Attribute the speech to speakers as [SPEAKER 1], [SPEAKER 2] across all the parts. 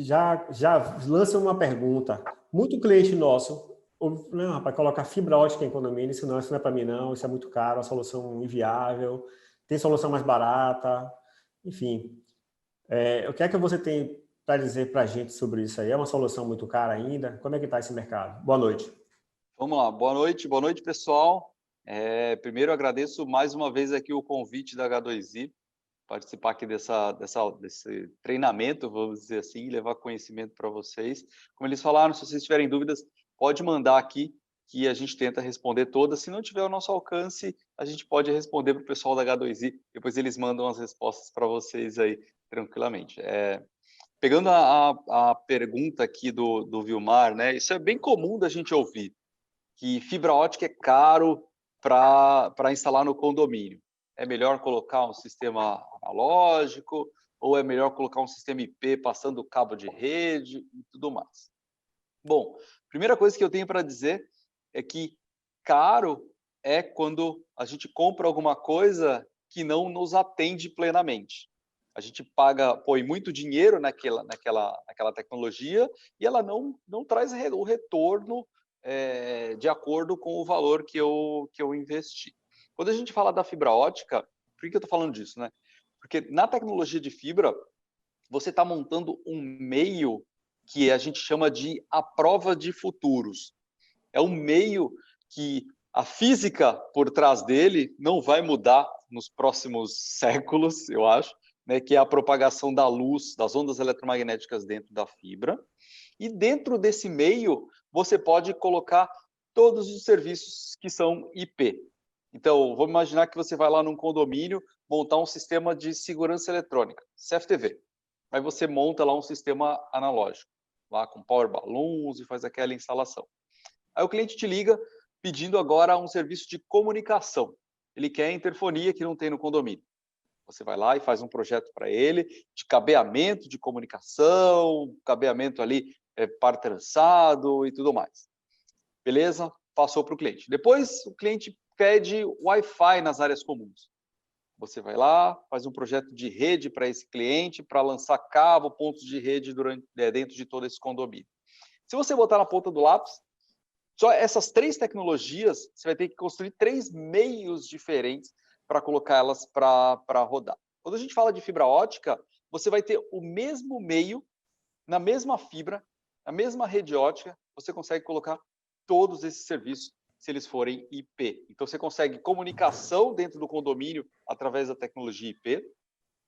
[SPEAKER 1] já lança uma pergunta. Muito cliente nosso, não, rapaz, colocar fibra ótica em condomínio, isso não é para mim não, isso é muito caro, a solução inviável, tem solução mais barata, enfim. O que é que você tem para dizer para a gente sobre isso aí? É uma solução muito cara ainda? Como é que está esse mercado? Boa noite.
[SPEAKER 2] Vamos lá, boa noite pessoal. Primeiro, agradeço mais uma vez aqui o convite da H2i, participar aqui desse treinamento, vamos dizer assim, e levar conhecimento para vocês. Como eles falaram, se vocês tiverem dúvidas, pode mandar aqui, que a gente tenta responder todas. Se não tiver o nosso alcance, a gente pode responder para o pessoal da H2i, depois eles mandam as respostas para vocês aí, tranquilamente. Pegando a pergunta aqui do Vilmar, né? Isso é bem comum da gente ouvir, que fibra ótica é caro para instalar no condomínio. É melhor colocar um sistema analógico ou é melhor colocar um sistema IP passando cabo de rede e tudo mais? Bom, primeira coisa que eu tenho para dizer é que caro é quando a gente compra alguma coisa que não nos atende plenamente. A gente põe muito dinheiro naquela tecnologia e ela não traz o retorno de acordo com o valor que eu investi. Quando a gente fala da fibra ótica, por que eu estou falando disso, né? Porque na tecnologia de fibra, você está montando um meio que a gente chama de a prova de futuros. É um meio que a física por trás dele não vai mudar nos próximos séculos, eu acho, né, que é a propagação da luz, das ondas eletromagnéticas dentro da fibra. E dentro desse meio, você pode colocar todos os serviços que são IP. Então, vamos imaginar que você vai lá num condomínio montar um sistema de segurança eletrônica, CFTV. Aí você monta lá um sistema analógico, lá com power balloons e faz aquela instalação. Aí o cliente te liga pedindo agora um serviço de comunicação. Ele quer interfonia que não tem no condomínio. Você vai lá e faz um projeto para ele de cabeamento de comunicação, cabeamento ali par trançado e tudo mais. Beleza? Passou para o cliente. Depois o cliente pede Wi-Fi nas áreas comuns. Você vai lá, faz um projeto de rede para esse cliente, para lançar cabo, pontos de rede dentro de todo esse condomínio. Se você botar na ponta do lápis, só essas 3 tecnologias, você vai ter que construir 3 meios diferentes para colocá-las para rodar. Quando a gente fala de fibra ótica, você vai ter o mesmo meio, na mesma fibra, na mesma rede ótica, você consegue colocar todos esses serviços se eles forem IP. Então, você consegue comunicação dentro do condomínio através da tecnologia IP,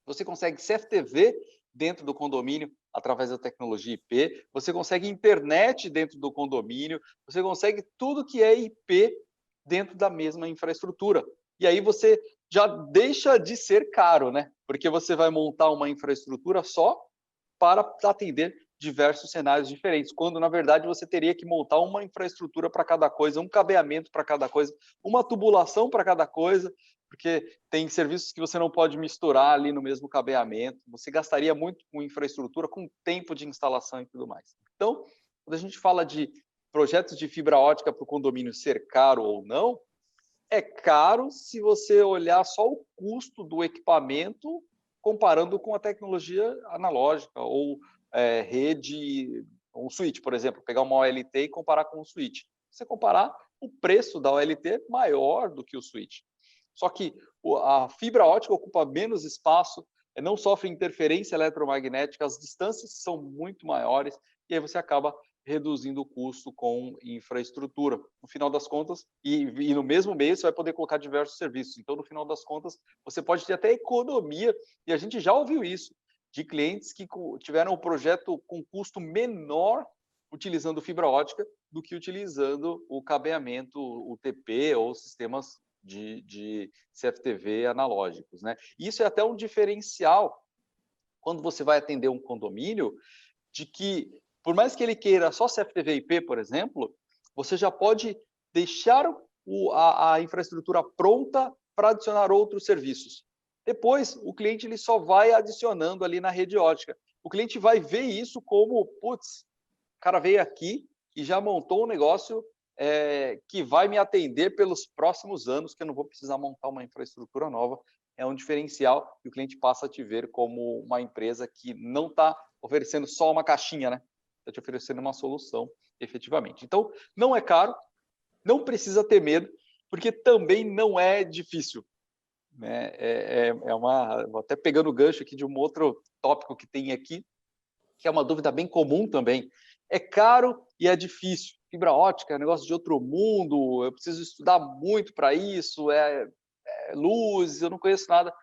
[SPEAKER 2] você consegue CFTV dentro do condomínio através da tecnologia IP, você consegue internet dentro do condomínio, você consegue tudo que é IP dentro da mesma infraestrutura. E aí você já deixa de ser caro, né? Porque você vai montar uma infraestrutura só para atender diversos cenários diferentes, quando na verdade você teria que montar uma infraestrutura para cada coisa, um cabeamento para cada coisa, uma tubulação para cada coisa, porque tem serviços que você não pode misturar ali no mesmo cabeamento, você gastaria muito com infraestrutura, com tempo de instalação e tudo mais. Então, quando a gente fala de projetos de fibra ótica para o condomínio ser caro ou não, é caro se você olhar só o custo do equipamento comparando com a tecnologia analógica ou rede, um switch, por exemplo, pegar uma OLT e comparar com um switch. Se você comparar, o preço da OLT é maior do que o switch. Só que a fibra ótica ocupa menos espaço, não sofre interferência eletromagnética, as distâncias são muito maiores e aí você acaba reduzindo o custo com infraestrutura. No final das contas, e no mesmo meio você vai poder colocar diversos serviços. Então, no final das contas, você pode ter até economia, e a gente já ouviu isso, de clientes que tiveram um projeto com custo menor utilizando fibra ótica do que utilizando o cabeamento, o TP ou sistemas de CFTV analógicos, né? Isso é até um diferencial quando você vai atender um condomínio, de que, por mais que ele queira só CFTV IP, por exemplo, você já pode deixar a infraestrutura pronta para adicionar outros serviços. Depois, o cliente ele só vai adicionando ali na rede ótica. O cliente vai ver isso como, putz, o cara veio aqui e já montou um negócio que vai me atender pelos próximos anos, que eu não vou precisar montar uma infraestrutura nova. É um diferencial e o cliente passa a te ver como uma empresa que não está oferecendo só uma caixinha, né? Está te oferecendo uma solução, efetivamente. Então, não é caro, não precisa ter medo, porque também não é difícil, né? Vou até pegando o gancho aqui de um outro tópico que tem aqui, que é uma dúvida bem comum também. É caro e é difícil. Fibra ótica é um negócio de outro mundo, eu preciso estudar muito para isso, é luz, eu não conheço nada.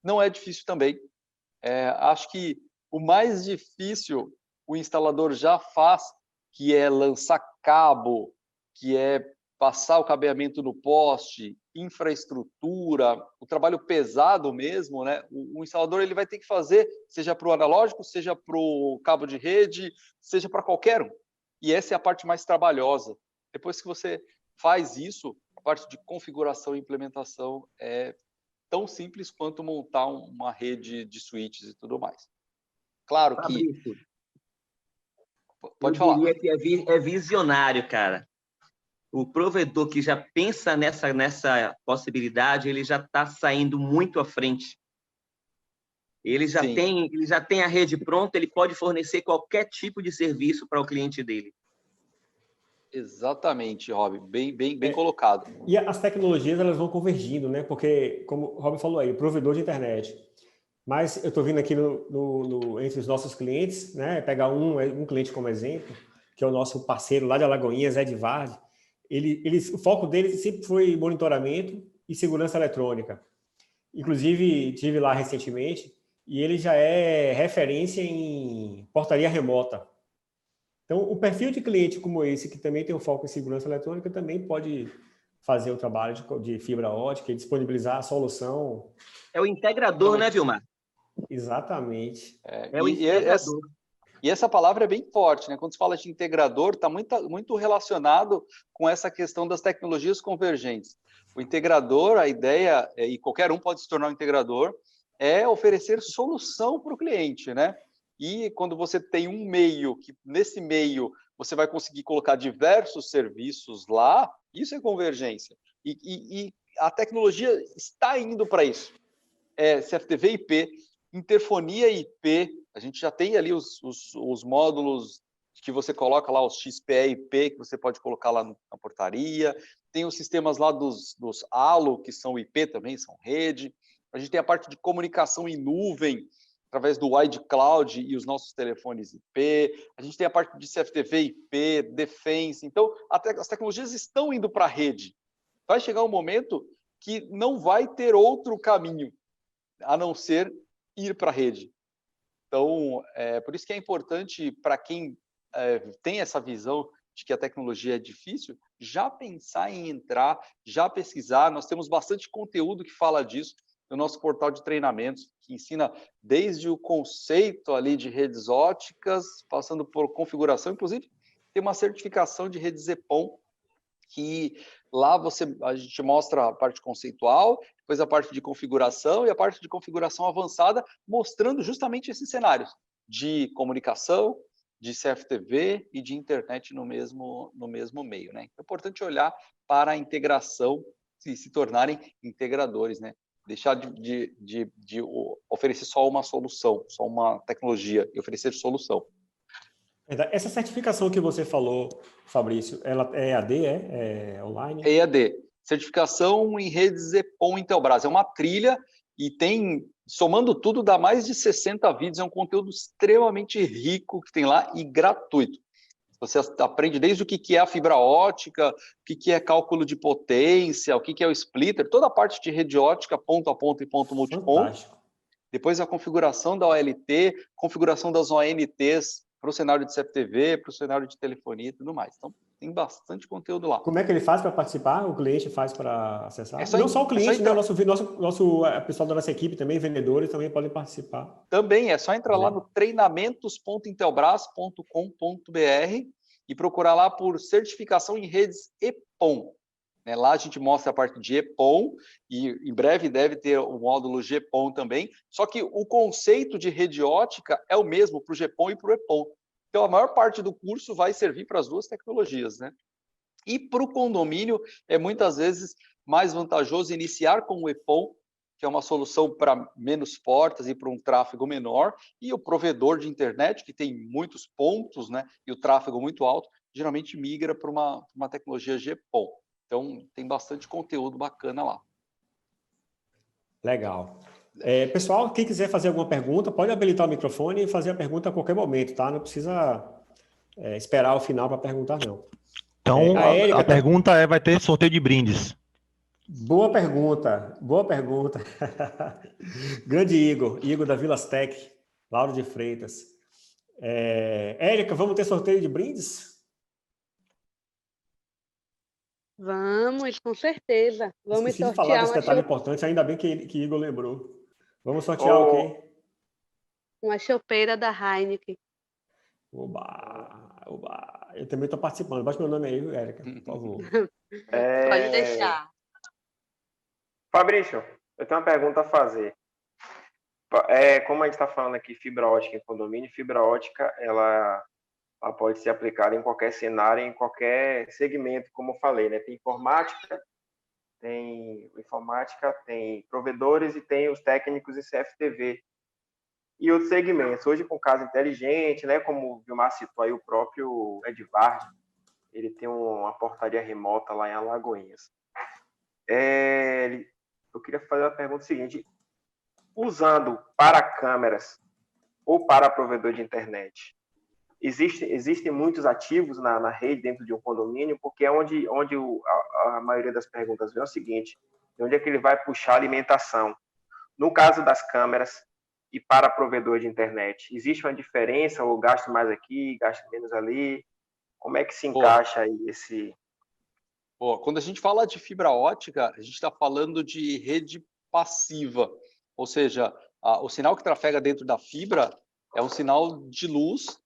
[SPEAKER 2] Não é difícil também. Acho que o mais difícil o instalador já faz, que é lançar cabo, que é passar o cabeamento no poste, infraestrutura, o trabalho pesado mesmo, né? O instalador ele vai ter que fazer, seja para o analógico, seja para o cabo de rede, seja para qualquer um. E essa é a parte mais trabalhosa. Depois que você faz isso, a parte de configuração e implementação é tão simples quanto montar uma rede de switches e tudo mais. Claro que...
[SPEAKER 3] Fabrício,
[SPEAKER 2] Pode
[SPEAKER 3] eu
[SPEAKER 2] falar.
[SPEAKER 3] diria que é visionário, cara. O provedor que já pensa nessa possibilidade, ele já está saindo muito à frente. Ele já tem a rede pronta, ele pode fornecer qualquer tipo de serviço para o cliente dele.
[SPEAKER 2] Exatamente, Rob, bem colocado.
[SPEAKER 1] E as tecnologias elas vão convergindo, né? Porque, como o Rob falou aí, provedor de internet. Mas eu estou vindo aqui entre os nossos clientes, né? Pegar um cliente como exemplo, que é o nosso parceiro lá de Alagoinhas, Edvard. O foco dele sempre foi monitoramento e segurança eletrônica. Inclusive, tive lá recentemente e ele já é referência em portaria remota. Então, o perfil de cliente como esse, que também tem um foco em segurança eletrônica, também pode fazer o trabalho de fibra ótica e disponibilizar a solução.
[SPEAKER 3] É o integrador, né, Vilmar?
[SPEAKER 1] Exatamente.
[SPEAKER 3] É o integrador.
[SPEAKER 2] E essa palavra é bem forte, né? Quando se fala de integrador, está muito relacionado com essa questão das tecnologias convergentes. O integrador, a ideia, e qualquer um pode se tornar um integrador, é oferecer solução para o cliente, né? E quando você tem um meio, que nesse meio você vai conseguir colocar diversos serviços lá, isso é convergência. E a tecnologia está indo para isso. CFTV IP, interfonia IP, a gente já tem ali os módulos que você coloca lá, os XPE IP, que você pode colocar lá na portaria, tem os sistemas lá dos ALO, que são IP também, são rede, a gente tem a parte de comunicação em nuvem, através do Wide Cloud e os nossos telefones IP, a gente tem a parte de CFTV IP, Defense, então as tecnologias estão indo para a rede. Vai chegar um momento que não vai ter outro caminho, a não ser ir para a rede. Então, por isso que é importante para quem tem essa visão de que a tecnologia é difícil, já pensar em entrar, já pesquisar. Nós temos bastante conteúdo que fala disso no nosso portal de treinamentos, que ensina desde o conceito ali de redes óticas, passando por configuração, inclusive tem uma certificação de rede ZPON, que lá a gente mostra a parte conceitual, depois a parte de configuração e a parte de configuração avançada, mostrando justamente esses cenários de comunicação, de CFTV e de internet no mesmo meio, né? É importante olhar para a integração e se tornarem integradores, né? Deixar de oferecer só uma solução, só uma tecnologia, e oferecer solução.
[SPEAKER 1] Essa certificação que você falou, Fabrício, ela é EAD, é online?
[SPEAKER 2] É EAD. Certificação em redes ZPON Intelbras. É uma trilha e tem, somando tudo, dá mais de 60 vídeos. É um conteúdo extremamente rico que tem lá e gratuito. Você aprende desde o que é a fibra ótica, o que é cálculo de potência, o que é o splitter, toda a parte de rede ótica, ponto a ponto e ponto multiponto.
[SPEAKER 1] Fantástico.
[SPEAKER 2] Depois a configuração da OLT, configuração das ONTs para o cenário de CFTV, para o cenário de telefonia e tudo mais. Então, tem bastante conteúdo lá.
[SPEAKER 1] Como é que ele faz para participar? O cliente faz para acessar?
[SPEAKER 2] Não
[SPEAKER 1] só o cliente, né? O nosso pessoal da nossa equipe também, vendedores, também podem participar.
[SPEAKER 2] Também, é só entrar lá no treinamentos.intelbras.com.br e procurar lá por certificação em redes EPON. Lá a gente mostra a parte de EPON e em breve deve ter o módulo GPON também, só que o conceito de rede ótica é o mesmo para o GPON e para o EPON. Então, a maior parte do curso vai servir para as duas tecnologias, né? E para o condomínio, é muitas vezes mais vantajoso iniciar com o EPON, que é uma solução para menos portas e para um tráfego menor, e o provedor de internet, que tem muitos pontos, né, e o tráfego muito alto, geralmente migra para uma tecnologia GPON. Então, tem bastante conteúdo bacana lá.
[SPEAKER 1] Legal. Pessoal, quem quiser fazer alguma pergunta, pode habilitar o microfone e fazer a pergunta a qualquer momento, tá? Não precisa esperar o final para perguntar, não.
[SPEAKER 4] Então,
[SPEAKER 1] A Érica
[SPEAKER 4] a pergunta vai ter sorteio de brindes.
[SPEAKER 1] Boa pergunta, boa pergunta. Grande Igor da Vilas Tech, Lauro de Freitas. Érica, vamos ter sorteio de brindes?
[SPEAKER 5] Vamos, com certeza. Vamos
[SPEAKER 1] Esqueci de falar
[SPEAKER 5] sortear
[SPEAKER 1] desse detalhe importante, ainda bem que Igor lembrou. Vamos sortear o quê?
[SPEAKER 5] uma chopeira da Heineken.
[SPEAKER 1] Oba, oba. Eu também estou participando. Baixa meu nome aí, Érica, por favor.
[SPEAKER 5] Pode deixar.
[SPEAKER 6] Fabrício, eu tenho uma pergunta a fazer. Como a gente está falando aqui, fibra ótica em condomínio, fibra ótica, ela pode ser aplicada em qualquer cenário, em qualquer segmento, como eu falei, né? Tem informática, tem provedores e tem os técnicos e CFTV. E outros segmentos. Hoje, com casa inteligente, né? Como o Vilmar citou aí, o próprio Edvard, ele tem uma portaria remota lá em Alagoinhas. Eu queria fazer a pergunta seguinte: usando para câmeras ou para provedor de internet, existem muitos ativos na rede dentro de um condomínio, porque é onde a maioria das perguntas vem é o seguinte: de onde é que ele vai puxar a alimentação? No caso das câmeras e para provedor de internet, existe uma diferença, ou gasto mais aqui, gasto menos ali? Como é que se encaixa aí esse...
[SPEAKER 2] Quando a gente fala de fibra ótica, a gente está falando de rede passiva, ou seja, o sinal que trafega dentro da fibra é um sinal de luz,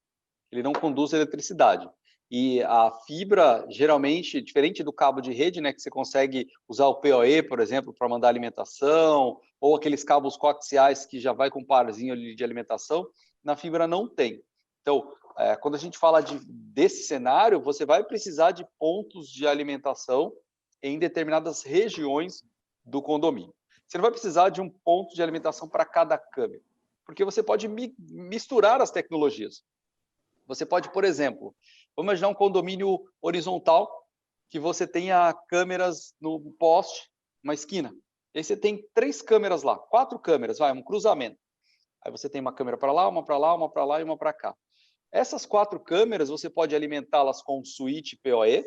[SPEAKER 2] ele não conduz eletricidade. E a fibra, geralmente, diferente do cabo de rede, né, que você consegue usar o PoE, por exemplo, para mandar alimentação, ou aqueles cabos coaxiais que já vai com um parzinho ali de alimentação, na fibra não tem. Então, quando a gente fala desse cenário, você vai precisar de pontos de alimentação em determinadas regiões do condomínio. Você não vai precisar de um ponto de alimentação para cada câmera, porque você pode misturar as tecnologias. Você pode, por exemplo, vamos imaginar um condomínio horizontal que você tenha câmeras no poste, uma esquina. E aí você tem 3 câmeras lá, 4 câmeras, um cruzamento. Aí você tem uma câmera para lá, uma para lá, uma para lá e uma para cá. Essas 4 câmeras, você pode alimentá-las com switch PoE,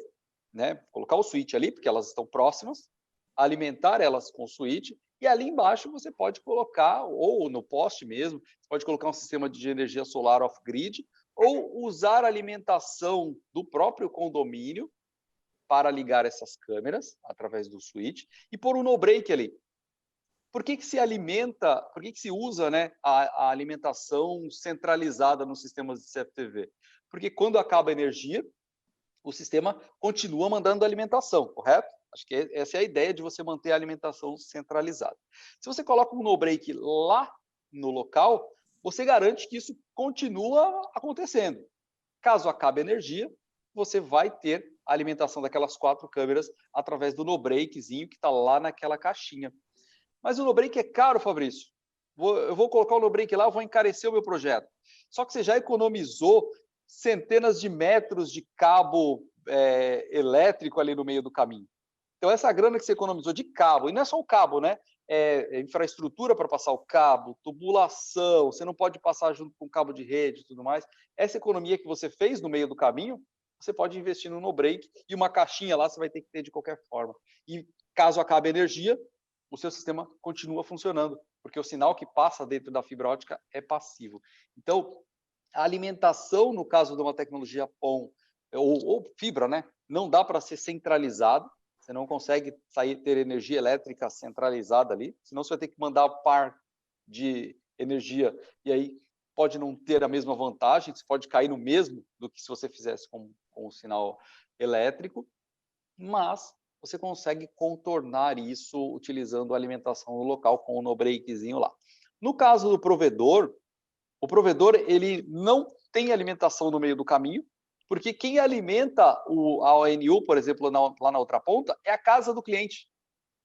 [SPEAKER 2] né? Colocar o switch ali, porque elas estão próximas, alimentar elas com o switch, e ali embaixo você pode colocar, ou no poste mesmo, você pode colocar um sistema de energia solar off-grid, ou usar a alimentação do próprio condomínio para ligar essas câmeras através do switch e pôr um no-break ali. Por que se alimenta, por que se usa, né, a alimentação centralizada nos sistemas de CFTV? Porque quando acaba a energia, o sistema continua mandando alimentação, correto? Acho que essa é a ideia de você manter a alimentação centralizada. Se você coloca um no-break lá no local, você garante que isso continua acontecendo. Caso acabe a energia, você vai ter a alimentação daquelas 4 câmeras através do no-breakzinho que está lá naquela caixinha. Mas o no-break é caro, Fabrício. Eu vou colocar o no-break lá, eu vou encarecer o meu projeto. Só que você já economizou centenas de metros de cabo elétrico ali no meio do caminho. Então, essa grana que você economizou de cabo, e não é só o cabo, né? Infraestrutura para passar o cabo, tubulação, você não pode passar junto com cabo de rede e tudo mais. Essa economia que você fez no meio do caminho, você pode investir no no-break e uma caixinha lá você vai ter que ter de qualquer forma. E caso acabe a energia, o seu sistema continua funcionando, porque o sinal que passa dentro da fibra ótica é passivo. Então, a alimentação, no caso de uma tecnologia PON ou fibra, né, não dá para ser centralizado. Você não consegue ter energia elétrica centralizada ali, senão você vai ter que mandar par de energia, e aí pode não ter a mesma vantagem, você pode cair no mesmo do que se você fizesse com o sinal elétrico, mas você consegue contornar isso utilizando a alimentação no local com o no-breakzinho lá. No caso do provedor, o provedor ele não tem alimentação no meio do caminho, porque quem alimenta a ONU, por exemplo, lá na outra ponta, é a casa do cliente.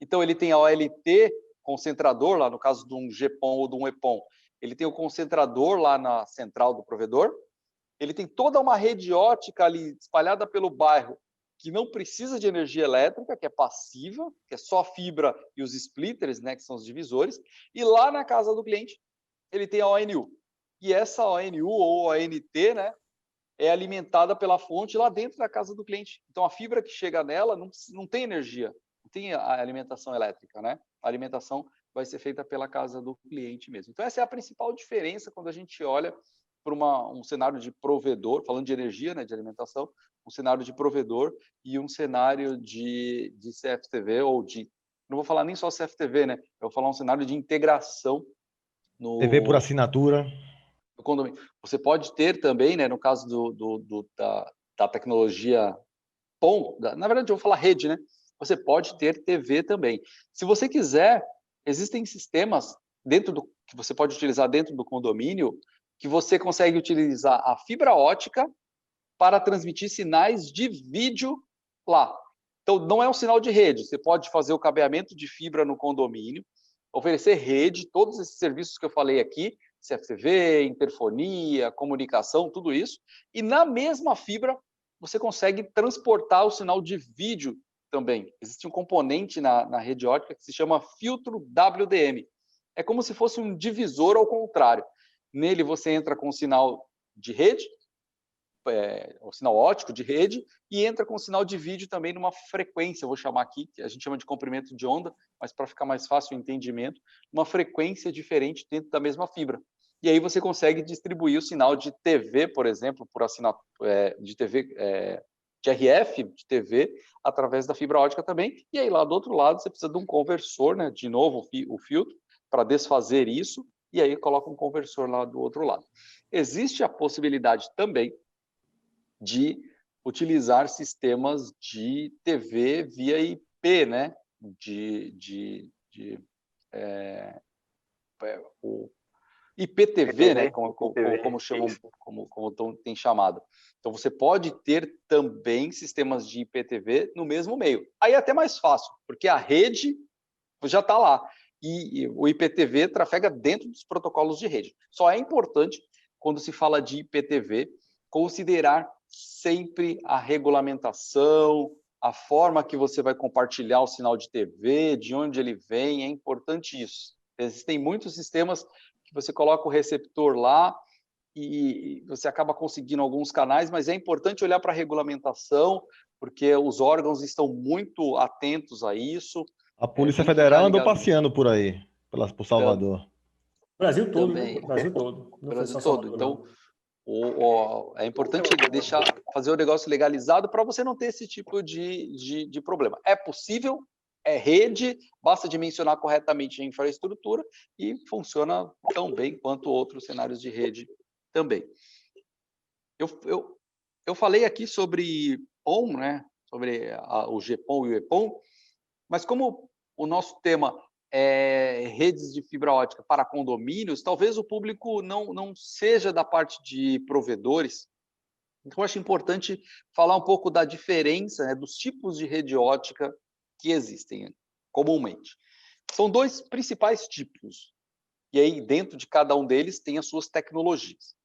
[SPEAKER 2] Então, ele tem a OLT concentrador, lá no caso de um GPON ou de um EPON, ele tem o concentrador lá na central do provedor, ele tem toda uma rede ótica ali espalhada pelo bairro, que não precisa de energia elétrica, que é passiva, que é só fibra e os splitters, né, que são os divisores, e lá na casa do cliente, ele tem a ONU. E essa ONU ou ONT, né, é alimentada pela fonte lá dentro da casa do cliente. Então, a fibra que chega nela não tem energia, não tem a alimentação elétrica, né? A alimentação vai ser feita pela casa do cliente mesmo. Então, essa é a principal diferença quando a gente olha para um cenário de provedor, falando de energia, né, de alimentação, um cenário de provedor e um cenário de CFTV ou de... Não vou falar nem só CFTV, né? Eu vou falar um cenário de integração no...
[SPEAKER 4] TV por assinatura.
[SPEAKER 2] No condomínio. Você pode ter também, né, no caso da tecnologia PON, na verdade eu vou falar rede, né? Você pode ter TV também. Se você quiser, existem sistemas que você pode utilizar dentro do condomínio que você consegue utilizar a fibra ótica para transmitir sinais de vídeo lá. Então, não é um sinal de rede. Você pode fazer o cabeamento de fibra no condomínio, oferecer rede, todos esses serviços que eu falei aqui, CFTV, interfonia, comunicação, tudo isso. E na mesma fibra, você consegue transportar o sinal de vídeo também. Existe um componente na rede ótica que se chama filtro WDM. É como se fosse um divisor ao contrário. Nele você entra com o sinal de rede, o sinal óptico de rede, e entra com o sinal de vídeo também numa frequência, eu vou chamar aqui, que a gente chama de comprimento de onda, mas para ficar mais fácil o entendimento, uma frequência diferente dentro da mesma fibra. E aí você consegue distribuir o sinal de TV, por exemplo, por assinatura de TV, de RF de TV, através da fibra ótica também. E aí lá do outro lado você precisa de um conversor, né? De novo o filtro, para desfazer isso, e aí coloca um conversor lá do outro lado. Existe a possibilidade também de utilizar sistemas de TV via IP, né? O IPTV, né? Como chamam, como tem chamado. Então você pode ter também sistemas de IPTV no mesmo meio. Aí é até mais fácil, porque a rede já está lá. E o IPTV trafega dentro dos protocolos de rede. Só é importante, quando se fala de IPTV, considerar sempre a regulamentação, a forma que você vai compartilhar o sinal de TV, de onde ele vem, é importante isso. Existem muitos sistemas que você coloca o receptor lá e você acaba conseguindo alguns canais, mas é importante olhar para a regulamentação, porque os órgãos estão muito atentos a isso.
[SPEAKER 4] A Polícia Federal andou passeando por aí, por Salvador.
[SPEAKER 1] Brasil todo,
[SPEAKER 2] também.
[SPEAKER 1] Né? Brasil todo. Não
[SPEAKER 2] Brasil
[SPEAKER 1] foi só
[SPEAKER 2] todo.
[SPEAKER 1] Salvador,
[SPEAKER 2] Então, é importante fazer o negócio legalizado para você não ter esse tipo de problema. É possível, é rede, basta dimensionar corretamente a infraestrutura e funciona tão bem quanto outros cenários de rede também. Eu falei aqui sobre PON, né? Sobre o GPON e o EPON, mas como o nosso tema é redes de fibra ótica para condomínios, talvez o público não seja da parte de provedores. Então, eu acho importante falar um pouco da diferença, né, dos tipos de rede ótica que existem comumente. São dois principais tipos, e aí dentro de cada um deles tem as suas tecnologias.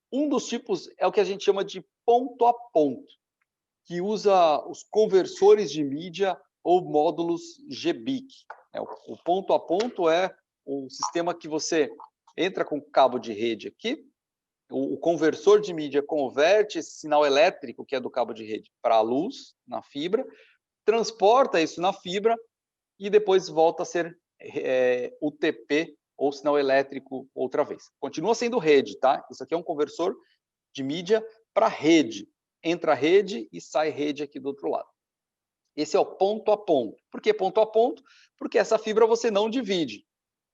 [SPEAKER 2] Um dos tipos é o que a gente chama de ponto a ponto, que usa os conversores de mídia ou módulos GBIC. O ponto a ponto é um sistema que você entra com cabo de rede aqui, o conversor de mídia converte esse sinal elétrico, que é do cabo de rede, para a luz, na fibra, transporta isso na fibra e depois volta a ser UTP, ou sinal elétrico, outra vez. Continua sendo rede, tá? Isso aqui é um conversor de mídia para rede. Entra rede e sai rede aqui do outro lado. Esse é o ponto a ponto. Por que ponto a ponto? Porque essa fibra você não divide.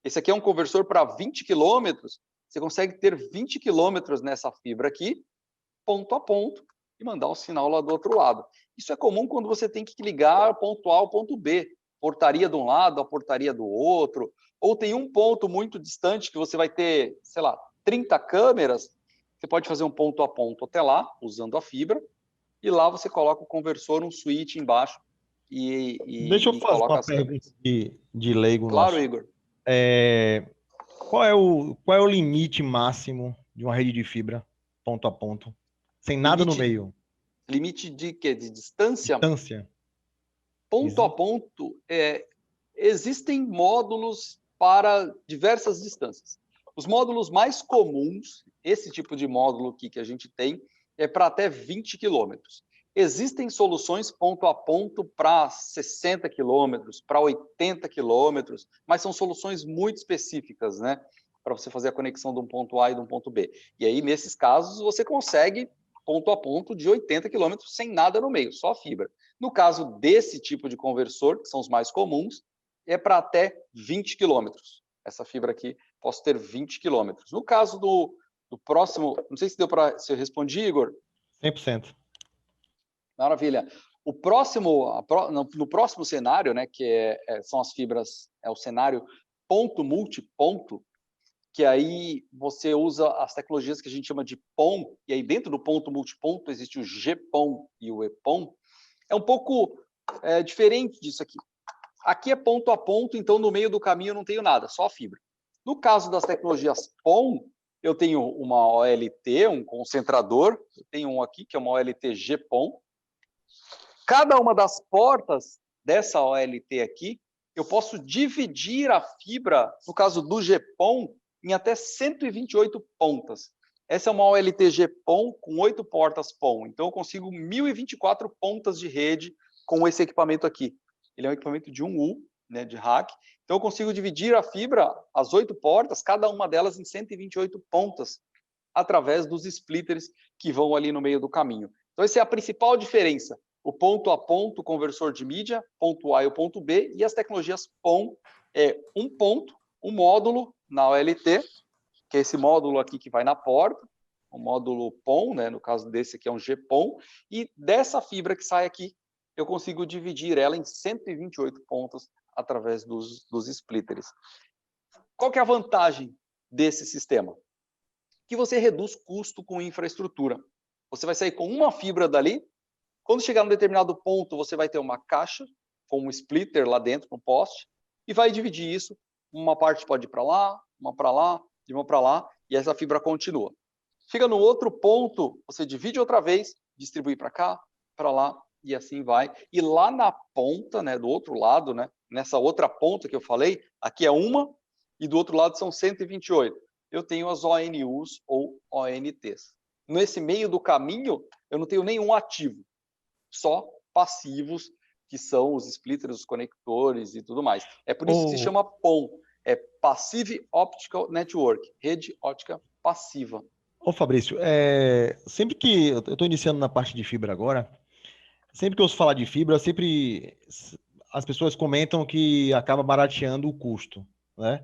[SPEAKER 2] Esse aqui é um conversor para 20 quilômetros. Você consegue ter 20 quilômetros nessa fibra aqui, ponto a ponto, e mandar um sinal lá do outro lado. Isso é comum quando você tem que ligar ponto A ao ponto B. Portaria de um lado, a portaria do outro. Ou tem um ponto muito distante que você vai ter, sei lá, 30 câmeras. Você pode fazer um ponto a ponto até lá, usando a fibra. E lá você coloca o conversor, um switch embaixo,
[SPEAKER 4] Deixa eu fazer
[SPEAKER 2] coloca
[SPEAKER 4] uma pergunta de leigo.
[SPEAKER 2] Claro,
[SPEAKER 4] nosso.
[SPEAKER 2] Igor.
[SPEAKER 4] Qual é o limite máximo de uma rede de fibra, ponto a ponto, sem nada no meio?
[SPEAKER 2] Limite de quê? De distância?
[SPEAKER 4] Distância.
[SPEAKER 2] Ponto a ponto, existem módulos para diversas distâncias. Os módulos mais comuns, esse tipo de módulo aqui que a gente tem, é para até 20 quilômetros. Existem soluções ponto a ponto para 60 quilômetros, para 80 quilômetros, mas são soluções muito específicas, né? Para você fazer a conexão de um ponto A e de um ponto B. E aí, nesses casos, você consegue ponto a ponto de 80 quilômetros sem nada no meio, só fibra. No caso desse tipo de conversor, que são os mais comuns, é para até 20 quilômetros. Essa fibra aqui, posso ter 20 quilômetros. No caso do próximo, não sei se deu para... Se eu respondi, Igor?
[SPEAKER 4] 100%.
[SPEAKER 2] Maravilha. No próximo cenário, né, que são as fibras, é o cenário ponto-multiponto, que aí você usa as tecnologias que a gente chama de PON, e aí dentro do ponto-multiponto existe o GPON e o EPON. É um pouco diferente disso aqui. Aqui é ponto a ponto, então no meio do caminho eu não tenho nada, só a fibra. No caso das tecnologias PON, eu tenho uma OLT, um concentrador, eu tenho um aqui que é uma OLT GPON. Cada uma das portas dessa OLT aqui, eu posso dividir a fibra, no caso do GPON, em até 128 pontas. Essa é uma OLT GPON com 8 portas PON. Então, eu consigo 1.024 pontas de rede com esse equipamento aqui. Ele é um equipamento de 1U, né, de rack. Então, eu consigo dividir a fibra, as 8 portas, cada uma delas em 128 pontas, através dos splitters que vão ali no meio do caminho. Então, essa é a principal diferença. O ponto a ponto, conversor de mídia, ponto A e o ponto B, e as tecnologias PON é um ponto, um módulo na OLT, que é esse módulo aqui que vai na porta, o módulo PON, né, no caso desse aqui é um GPON, e dessa fibra que sai aqui, eu consigo dividir ela em 128 pontas através dos splitters. Qual que é a vantagem desse sistema? Que você reduz custo com infraestrutura. Você vai sair com uma fibra dali, quando chegar num determinado ponto, você vai ter uma caixa com um splitter lá dentro, no poste, e vai dividir isso. Uma parte pode ir para lá, uma para lá, e uma para lá, e essa fibra continua. Chega no outro ponto, você divide outra vez, distribui para cá, para lá, e assim vai. E lá na ponta, né, do outro lado, né, nessa outra ponta que eu falei, aqui é uma, e do outro lado são 128. Eu tenho as ONUs ou ONTs. Nesse meio do caminho, eu não tenho nenhum ativo, só passivos, que são os splitters, os conectores e tudo mais. É por isso que se chama PON, é Passive Optical Network, rede óptica passiva.
[SPEAKER 4] Fabrício, sempre que eu estou iniciando na parte de fibra agora, sempre que eu ouço falar de fibra, sempre as pessoas comentam que acaba barateando o custo, né?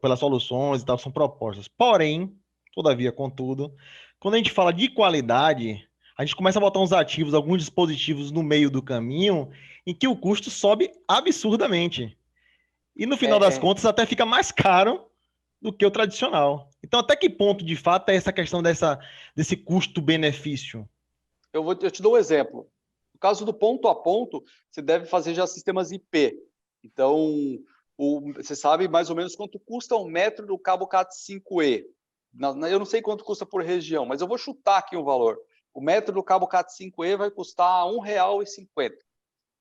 [SPEAKER 4] Pelas soluções e tal, são propostas. Porém, todavia, contudo, quando a gente fala de qualidade, a gente começa a botar uns ativos, alguns dispositivos no meio do caminho, em que o custo sobe absurdamente. E no final das contas, até fica mais caro do que o tradicional. Então, até que ponto, de fato, é essa questão desse custo-benefício?
[SPEAKER 2] Eu te dou um exemplo. No caso do ponto a ponto, você deve fazer já sistemas IP. Então, você sabe mais ou menos quanto custa um metro do cabo Cat5e. Eu não sei quanto custa por região, mas eu vou chutar aqui um valor. O metro do cabo Cat5e vai custar R$ 1,50.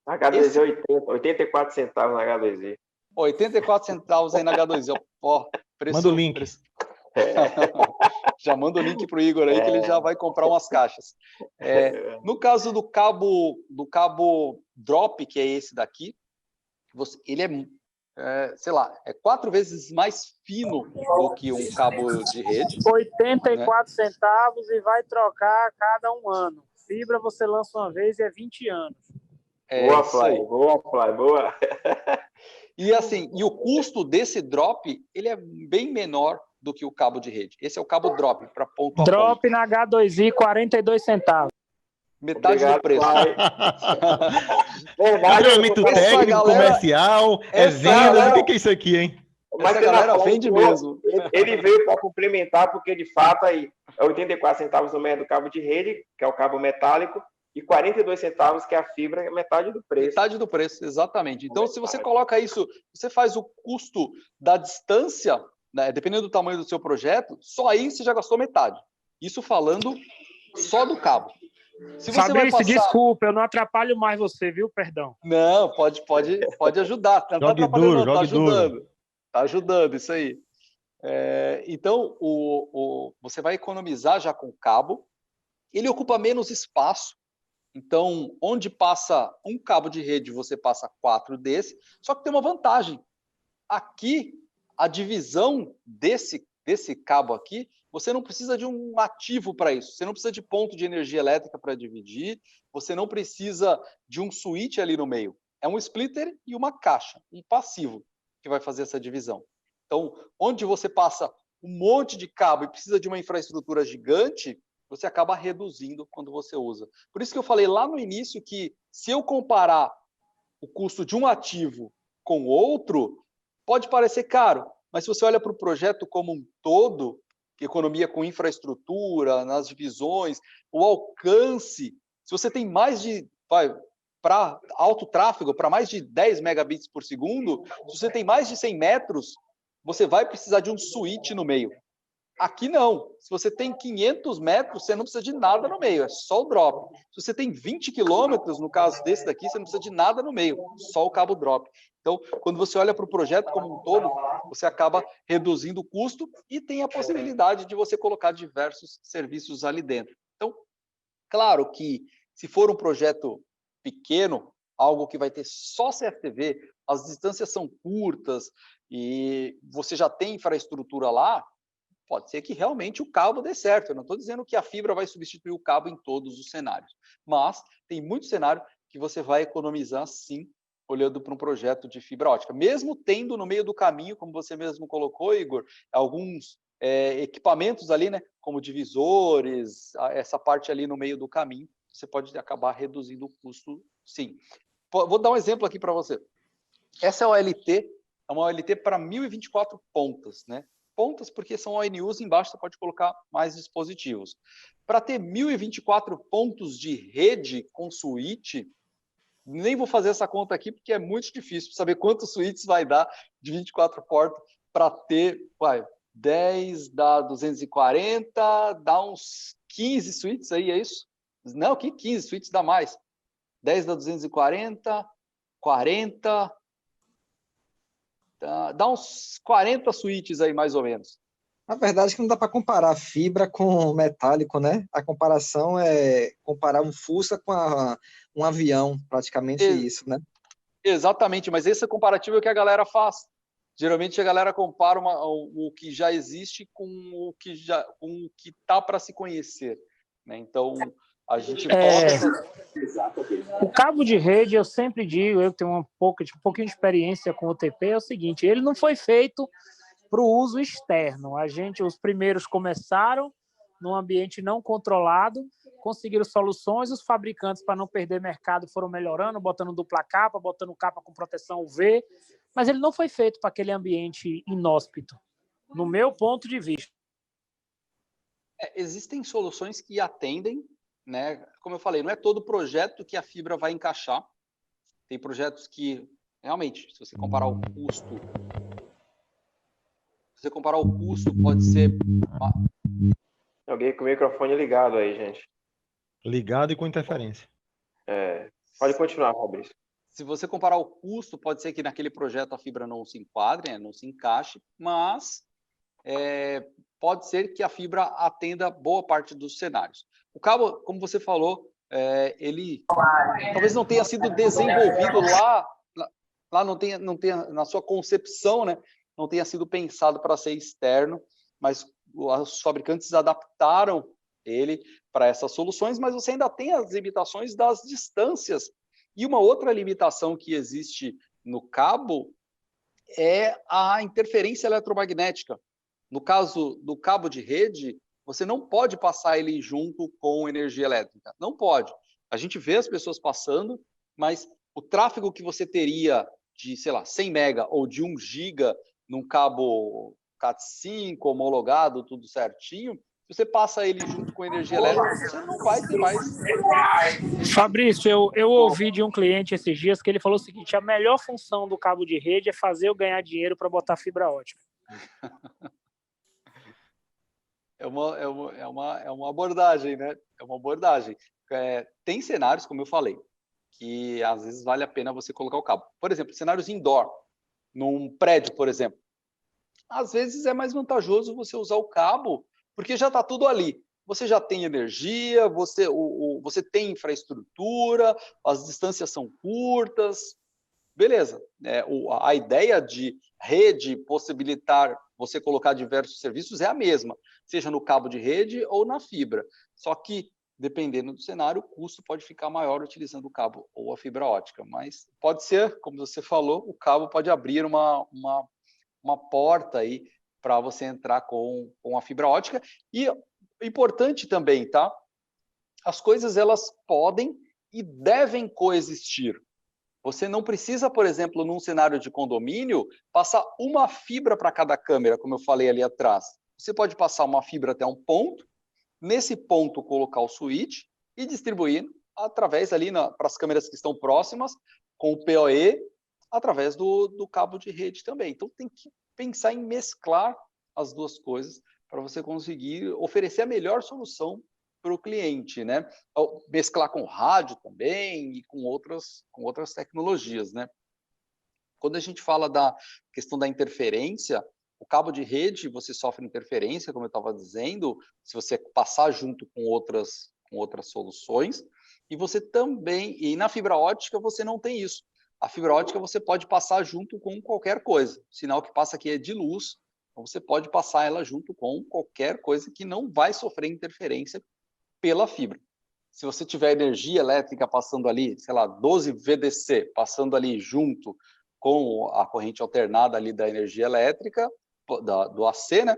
[SPEAKER 6] Na H2Z, 84 centavos na H2Z.
[SPEAKER 2] 84 centavos aí na H2Z. Preço,
[SPEAKER 4] manda o link.
[SPEAKER 2] Preço. Já manda o link para o Igor aí, que ele já vai comprar umas caixas. No caso do cabo drop, que é esse daqui, ele sei lá, é 4 vezes mais fino do que um cabo de rede.
[SPEAKER 7] 84 centavos e vai trocar a cada 1 ano. Fibra você lança uma vez e é 20 anos.
[SPEAKER 6] Boa, Fly, boa.
[SPEAKER 2] E assim, o custo desse drop, ele é bem menor do que o cabo de rede. Esse é o cabo drop para ponto a ponto.
[SPEAKER 7] Drop na H2i, 42 centavos.
[SPEAKER 2] Metade do preço.
[SPEAKER 4] Treinamento técnico, comercial, vendas, o que é isso aqui, hein?
[SPEAKER 2] Mas essa galera vende mesmo.
[SPEAKER 6] Ele veio para complementar, porque de fato aí é 84 centavos no meio do cabo de rede, que é o cabo metálico, e 42 centavos, que é a fibra, é metade do preço.
[SPEAKER 2] Metade do preço, exatamente. Então, se você coloca isso, você faz o custo da distância, né, dependendo do tamanho do seu projeto, só aí você já gastou metade. Isso falando só do cabo. Se você
[SPEAKER 7] Fabrício,
[SPEAKER 2] vai passar...
[SPEAKER 7] desculpa, eu não atrapalho mais você, viu? Perdão.
[SPEAKER 2] Não, pode ajudar. Não está atrapalhando, não, está ajudando. Está ajudando, isso aí. Então, você vai economizar já com o cabo. Ele ocupa menos espaço. Então, onde passa um cabo de rede, você passa 4 desse. Só que tem uma vantagem. Aqui, a divisão desse cabo aqui, você não precisa de um ativo para isso. Você não precisa de ponto de energia elétrica para dividir. Você não precisa de um switch ali no meio. É um splitter e uma caixa, um passivo, que vai fazer essa divisão. Então, onde você passa um monte de cabo e precisa de uma infraestrutura gigante, você acaba reduzindo quando você usa. Por isso que eu falei lá no início que, se eu comparar o custo de um ativo com outro, pode parecer caro, mas se você olha para o projeto como um todo, economia com infraestrutura, nas divisões, o alcance, se você tem mais de... para alto tráfego, para mais de 10 megabits por segundo, se você tem mais de 100 metros, você vai precisar de um switch no meio. Aqui não. Se você tem 500 metros, você não precisa de nada no meio, é só o drop. Se você tem 20 quilômetros, no caso desse daqui, você não precisa de nada no meio, só o cabo drop. Então, quando você olha para o projeto como um todo, você acaba reduzindo o custo e tem a possibilidade de você colocar diversos serviços ali dentro. Então, claro que se for um projeto pequeno, algo que vai ter só CFTV, as distâncias são curtas e você já tem infraestrutura lá, pode ser que realmente o cabo dê certo. Eu não estou dizendo que a fibra vai substituir o cabo em todos os cenários, mas tem muito cenário que você vai economizar, sim, olhando para um projeto de fibra ótica. Mesmo tendo no meio do caminho, como você mesmo colocou, Igor, alguns equipamentos ali, né, como divisores, essa parte ali no meio do caminho, você pode acabar reduzindo o custo, sim. Vou dar um exemplo aqui para você. Essa OLT é uma OLT para 1024 pontas, né? Pontas porque são ONUs, embaixo você pode colocar mais dispositivos. Para ter 1024 pontos de rede com switch, nem vou fazer essa conta aqui porque é muito difícil saber quantos switches vai dar de 24 portas para ter, 10 dá 240, dá uns 15 switches aí, é isso? Não, que 15 switches dá mais. 10 dá 240, 40... dá uns 40 switches aí, mais ou menos.
[SPEAKER 8] Na verdade, que não dá para comparar fibra com metálico, né? A comparação é comparar um Fusca com um avião, praticamente isso, né?
[SPEAKER 2] Exatamente, mas esse comparativo é o que a galera faz. Geralmente a galera compara o que já existe com o que está para se conhecer, né? Então, a gente
[SPEAKER 7] O cabo de rede, eu sempre digo, eu tenho um pouquinho de experiência com o TP, é o seguinte, ele não foi feito para o uso externo. Os primeiros começaram num ambiente não controlado, conseguiram soluções, os fabricantes, para não perder mercado, foram melhorando, botando dupla capa, botando capa com proteção UV, mas ele não foi feito para aquele ambiente inóspito, no meu ponto de vista.
[SPEAKER 2] Existem soluções que atendem, né? Como eu falei, não é todo projeto que a fibra vai encaixar. Tem projetos que, realmente, se você comparar o custo, pode ser...
[SPEAKER 6] Alguém com o microfone ligado aí, gente.
[SPEAKER 4] Ligado e com interferência.
[SPEAKER 6] Pode continuar, Fabrício.
[SPEAKER 2] Se você comparar o custo, pode ser que naquele projeto a fibra não se enquadre, não se encaixe, mas pode ser que a fibra atenda boa parte dos cenários. O cabo, como você falou, ele talvez não tenha sido desenvolvido lá não tenha na sua concepção, né? Não tenha sido pensado para ser externo, mas os fabricantes adaptaram ele para essas soluções, mas você ainda tem as limitações das distâncias. E uma outra limitação que existe no cabo é a interferência eletromagnética. No caso do cabo de rede, você não pode passar ele junto com energia elétrica. Não pode. A gente vê as pessoas passando, mas o tráfego que você teria de, 100 mega ou de 1 giga num cabo Cat5 homologado, tudo certinho, Se você passa ele junto com energia elétrica, você não vai ter mais...
[SPEAKER 7] Fabrício, eu ouvi de um cliente esses dias que ele falou o seguinte: a melhor função do cabo de rede é fazer eu ganhar dinheiro para botar fibra ótica.
[SPEAKER 2] É uma abordagem, né? É uma abordagem. Tem cenários, como eu falei, que às vezes vale a pena você colocar o cabo. Por exemplo, cenários indoor, num prédio, por exemplo. Às vezes é mais vantajoso você usar o cabo, porque já está tudo ali. Você já tem energia, você tem infraestrutura, as distâncias são curtas. Beleza. A ideia de rede possibilitar você colocar diversos serviços é a mesma, seja no cabo de rede ou na fibra. Só que, dependendo do cenário, o custo pode ficar maior utilizando o cabo ou a fibra ótica. Mas pode ser, como você falou, o cabo pode abrir uma porta aí para você entrar com a fibra ótica. E importante também, tá? As coisas, elas podem e devem coexistir. Você não precisa, por exemplo, num cenário de condomínio, passar uma fibra para cada câmera, como eu falei ali atrás. Você pode passar uma fibra até um ponto, nesse ponto colocar o switch e distribuir através ali para as câmeras que estão próximas, com o PoE, através do cabo de rede também. Então tem que pensar em mesclar as duas coisas para você conseguir oferecer a melhor solução para o cliente, né? Mesclar com rádio também e com outras tecnologias, né? Quando a gente fala da questão da interferência, o cabo de rede, você sofre interferência, como eu estava dizendo, se você passar junto com outras soluções, e você também, e na fibra ótica você não tem isso. A fibra ótica você pode passar junto com qualquer coisa. O sinal que passa aqui é de luz, então você pode passar ela junto com qualquer coisa que não vai sofrer interferência pela fibra. Se você tiver energia elétrica passando ali, sei lá, 12 VDC, passando ali junto com a corrente alternada ali da energia elétrica, do AC, né?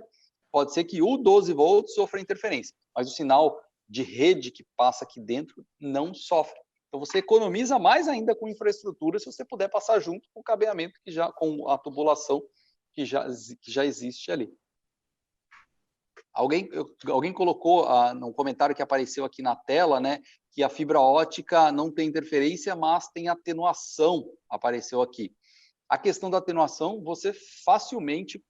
[SPEAKER 2] Pode ser que o 12 volts sofra interferência, mas o sinal de rede que passa aqui dentro não sofre. Então você economiza mais ainda com infraestrutura se você puder passar junto com o cabeamento com a tubulação que já existe ali. Alguém colocou no comentário que apareceu aqui na tela, né, que a fibra ótica não tem interferência, mas tem atenuação, apareceu aqui. A questão da atenuação, você facilmente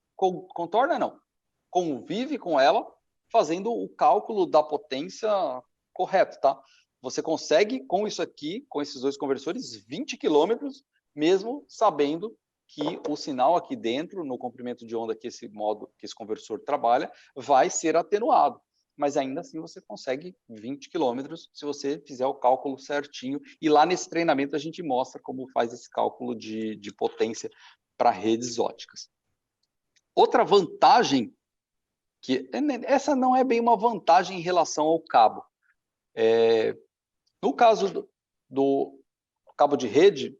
[SPEAKER 2] convive com ela, fazendo o cálculo da potência correto, tá? Você consegue, com isso aqui, com esses dois conversores, 20 quilômetros, mesmo sabendo que o sinal aqui dentro, no comprimento de onda que esse conversor trabalha, vai ser atenuado. Mas ainda assim você consegue 20 quilômetros se você fizer o cálculo certinho. E lá nesse treinamento a gente mostra como faz esse cálculo de potência para redes óticas. Outra vantagem, que essa não é bem uma vantagem em relação ao cabo. No caso do cabo de rede,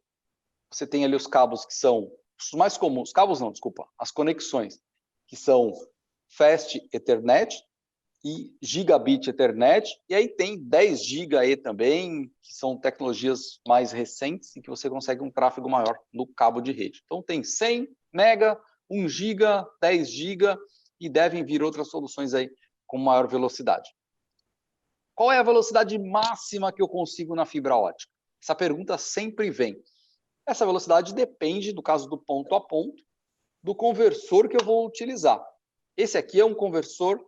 [SPEAKER 2] você tem ali os cabos que são os mais comuns, as conexões, que são Fast Ethernet e Gigabit Ethernet, e aí tem 10 GB também, que são tecnologias mais recentes e que você consegue um tráfego maior no cabo de rede. Então tem 100 mega, 1 GB, 10 GB e devem vir outras soluções aí com maior velocidade. Qual é a velocidade máxima que eu consigo na fibra ótica? Essa pergunta sempre vem. Essa velocidade depende, no caso do ponto a ponto, do conversor que eu vou utilizar. Esse aqui é um conversor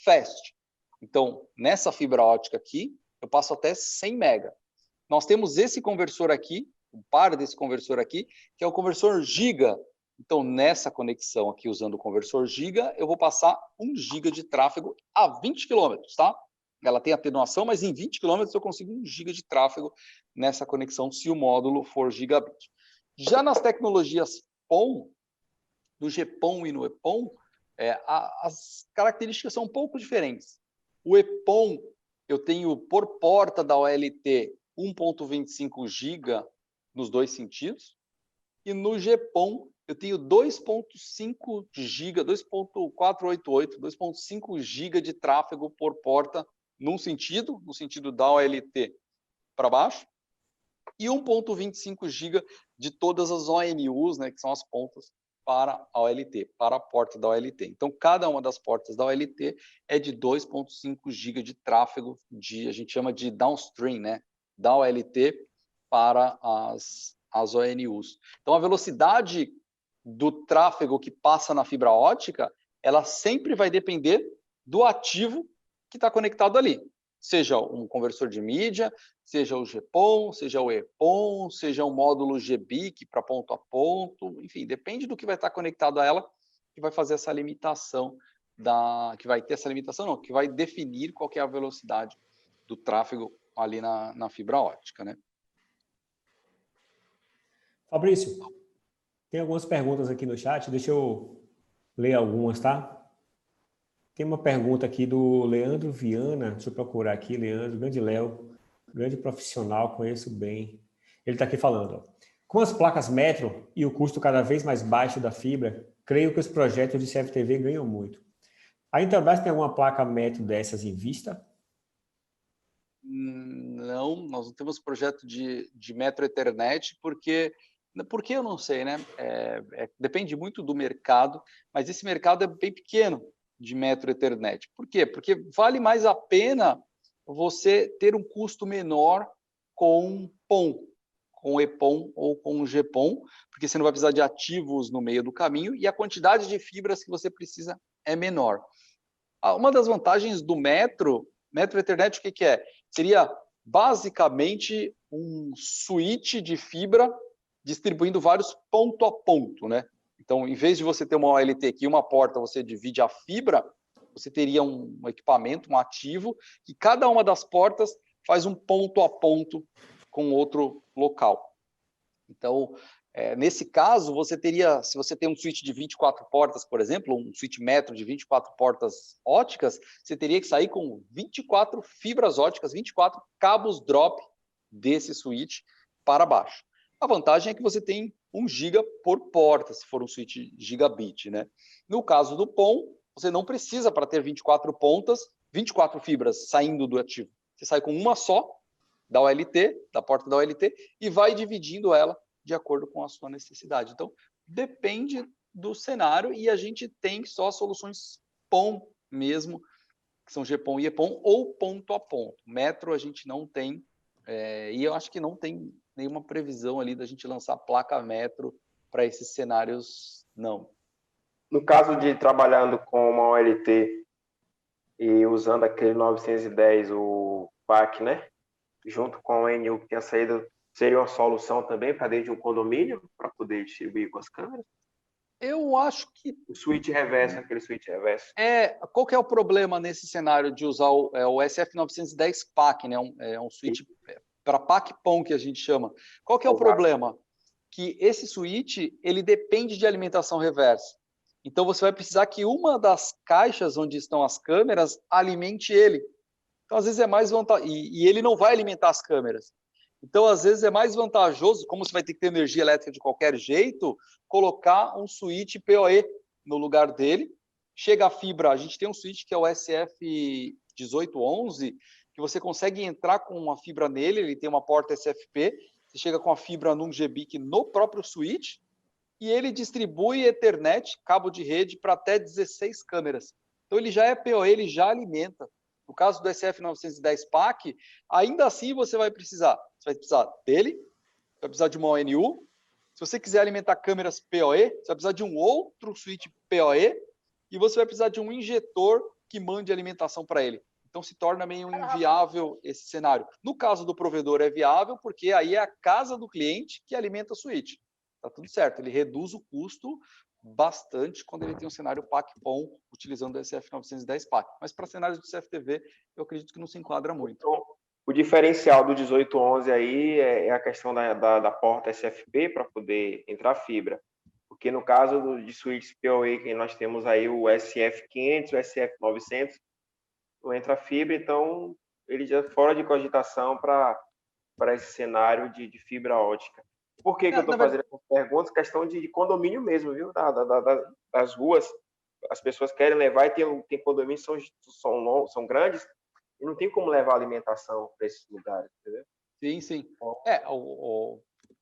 [SPEAKER 2] fast. Então, nessa fibra ótica aqui, eu passo até 100 mega. Nós temos esse conversor aqui, um par desse conversor aqui, que é o conversor giga. Então, nessa conexão aqui, usando o conversor giga, eu vou passar 1 giga de tráfego a 20 km, tá? Ela tem atenuação, mas em 20 km eu consigo 1 giga de tráfego nessa conexão, se o módulo for gigabit. Já nas tecnologias PON, no GPON e no EPON, as características são um pouco diferentes. O EPON, eu tenho por porta da OLT 1.25 GB nos dois sentidos, e no GPON eu tenho 2.5 GB, 2.488, 2.5 GB de tráfego por porta no sentido da OLT para baixo, e 1.25 GB de todas as ONUs, né, que são as pontas para a OLT, para a porta da OLT. Então, cada uma das portas da OLT é de 2,5 GB de tráfego, a gente chama de downstream, né? Da OLT para as ONUs. Então, a velocidade do tráfego que passa na fibra ótica, ela sempre vai depender do ativo que está conectado ali. Seja um conversor de mídia, seja o GPON, seja o EPON, seja um módulo GBIC para ponto a ponto, enfim, depende do que vai estar conectado a ela, que vai fazer essa limitação, que vai ter essa limitação, não, que vai definir qual que é a velocidade do tráfego ali na fibra ótica, né?
[SPEAKER 1] Fabrício, tem algumas perguntas aqui no chat, deixa eu ler algumas, tá? Tem uma pergunta aqui do Leandro Viana, deixa eu procurar aqui, Leandro, grande Léo, grande profissional, conheço bem. Ele está aqui falando, ó, com as placas Metro e o custo cada vez mais baixo da fibra, creio que os projetos de CFTV ganham muito. A Intelbras tem alguma placa Metro dessas em vista?
[SPEAKER 2] Não, nós não temos projeto de Metro Ethernet, porque eu não sei, né? Depende muito do mercado, mas esse mercado é bem pequeno de Metro Ethernet. Por quê? Porque vale mais a pena você ter um custo menor com PON, com EPON ou com GPON, porque você não vai precisar de ativos no meio do caminho e a quantidade de fibras que você precisa é menor. Uma das vantagens do Metro Ethernet, o que é? Seria basicamente um switch de fibra distribuindo vários ponto a ponto, né? Então, em vez de você ter uma OLT aqui, uma porta, você divide a fibra, você teria um equipamento, um ativo, que cada uma das portas faz um ponto a ponto com outro local. Então, nesse caso, você teria, se você tem um switch de 24 portas, por exemplo, um switch Metro de 24 portas óticas, você teria que sair com 24 fibras óticas, 24 cabos drop desse switch para baixo. A vantagem é que você tem 1 GB por porta, se for um switch gigabit, né? No caso do PON, você não precisa, para ter 24 pontas, 24 fibras saindo do ativo. Você sai com uma só, da OLT, da porta da OLT, e vai dividindo ela de acordo com a sua necessidade. Então, depende do cenário e a gente tem só soluções PON mesmo, que são GPON e EPON, ou ponto a ponto. Metro a gente não tem, e eu acho que não tem nenhuma previsão ali da gente lançar placa Metro para esses cenários, não.
[SPEAKER 6] No caso de trabalhando com uma OLT e usando aquele 910, o PAC, né? Junto com a ONU que tenha saído, seria uma solução também para dentro de um condomínio, para poder distribuir com as câmeras?
[SPEAKER 2] Eu acho que...
[SPEAKER 6] O switch reverso, aquele switch reverso.
[SPEAKER 2] Qual que é o problema nesse cenário de usar o SF910 PAC, né? Um switch para PAC PON, que a gente chama. Qual que é o problema? Que esse switch, ele depende de alimentação reversa. Então, você vai precisar que uma das caixas onde estão as câmeras alimente ele. Então, às vezes é mais vantajoso, e ele não vai alimentar as câmeras. Então, às vezes é mais vantajoso, como você vai ter que ter energia elétrica de qualquer jeito, colocar um switch PoE no lugar dele. Chega a fibra, a gente tem um switch que é o SF1811, que você consegue entrar com uma fibra nele, ele tem uma porta SFP, você chega com a fibra num GBIC no próprio switch, e ele distribui Ethernet, cabo de rede, para até 16 câmeras. Então, ele já é PoE, ele já alimenta. No caso do SF910 PAC, ainda assim você vai precisar dele, vai precisar de uma ONU. Se você quiser alimentar câmeras PoE, você vai precisar de um outro switch PoE e você vai precisar de um injetor que mande alimentação para ele. Então se torna meio inviável esse cenário. No caso do provedor é viável porque aí é a casa do cliente que alimenta o switch. Tá tudo certo, ele reduz o custo bastante quando ele tem um cenário PAC-PON utilizando o SF910 PAC. Mas para cenários de CFTV, eu acredito que não se enquadra muito.
[SPEAKER 6] Então, o diferencial do 1811 aí é a questão da porta SFP para poder entrar fibra. Porque no caso de switches PoE, que nós temos aí o SF500, o SF900, não entra fibra, então ele já é fora de cogitação para esse cenário de fibra ótica. Por que eu estou fazendo essas perguntas? Questão de condomínio mesmo, viu? Das ruas, as pessoas querem levar e tem condomínios que são grandes e não tem como levar alimentação para esses lugares, entendeu?
[SPEAKER 2] Sim, sim.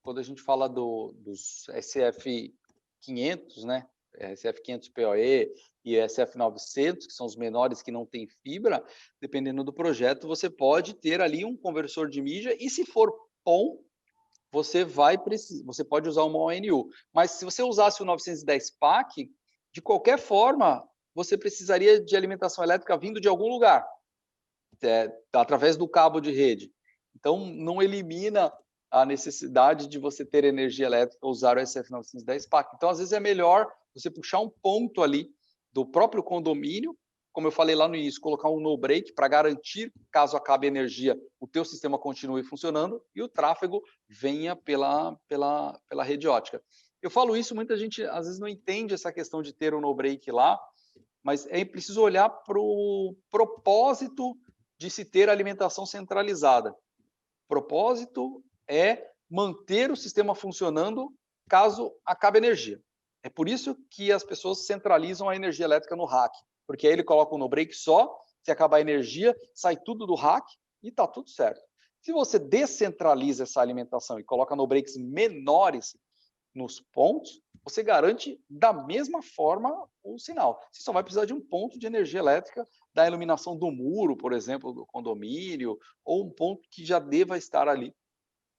[SPEAKER 2] Quando a gente fala dos SF SF500, né? SF500 PoE e SF900, que são os menores que não têm fibra, dependendo do projeto, você pode ter ali um conversor de mídia, e se for PON, você pode usar uma ONU. Mas se você usasse o 910 PAC, de qualquer forma, você precisaria de alimentação elétrica vindo de algum lugar, através do cabo de rede. Então, não elimina a necessidade de você ter energia elétrica ou usar o SF910 PAC. Então, às vezes, é melhor você puxar um ponto ali do próprio condomínio, como eu falei lá no início, colocar um no-break para garantir, caso acabe a energia, o teu sistema continue funcionando e o tráfego venha pela rede ótica. Eu falo isso, muita gente às vezes não entende essa questão de ter um no-break lá, mas é preciso olhar para o propósito de se ter alimentação centralizada. O propósito é manter o sistema funcionando caso acabe a energia. É por isso que as pessoas centralizam a energia elétrica no rack, porque aí ele coloca um no-break só, se acabar a energia, sai tudo do rack e está tudo certo. Se você descentraliza essa alimentação e coloca no-breaks menores nos pontos, você garante da mesma forma o sinal. Você só vai precisar de um ponto de energia elétrica da iluminação do muro, por exemplo, do condomínio, ou um ponto que já deva estar ali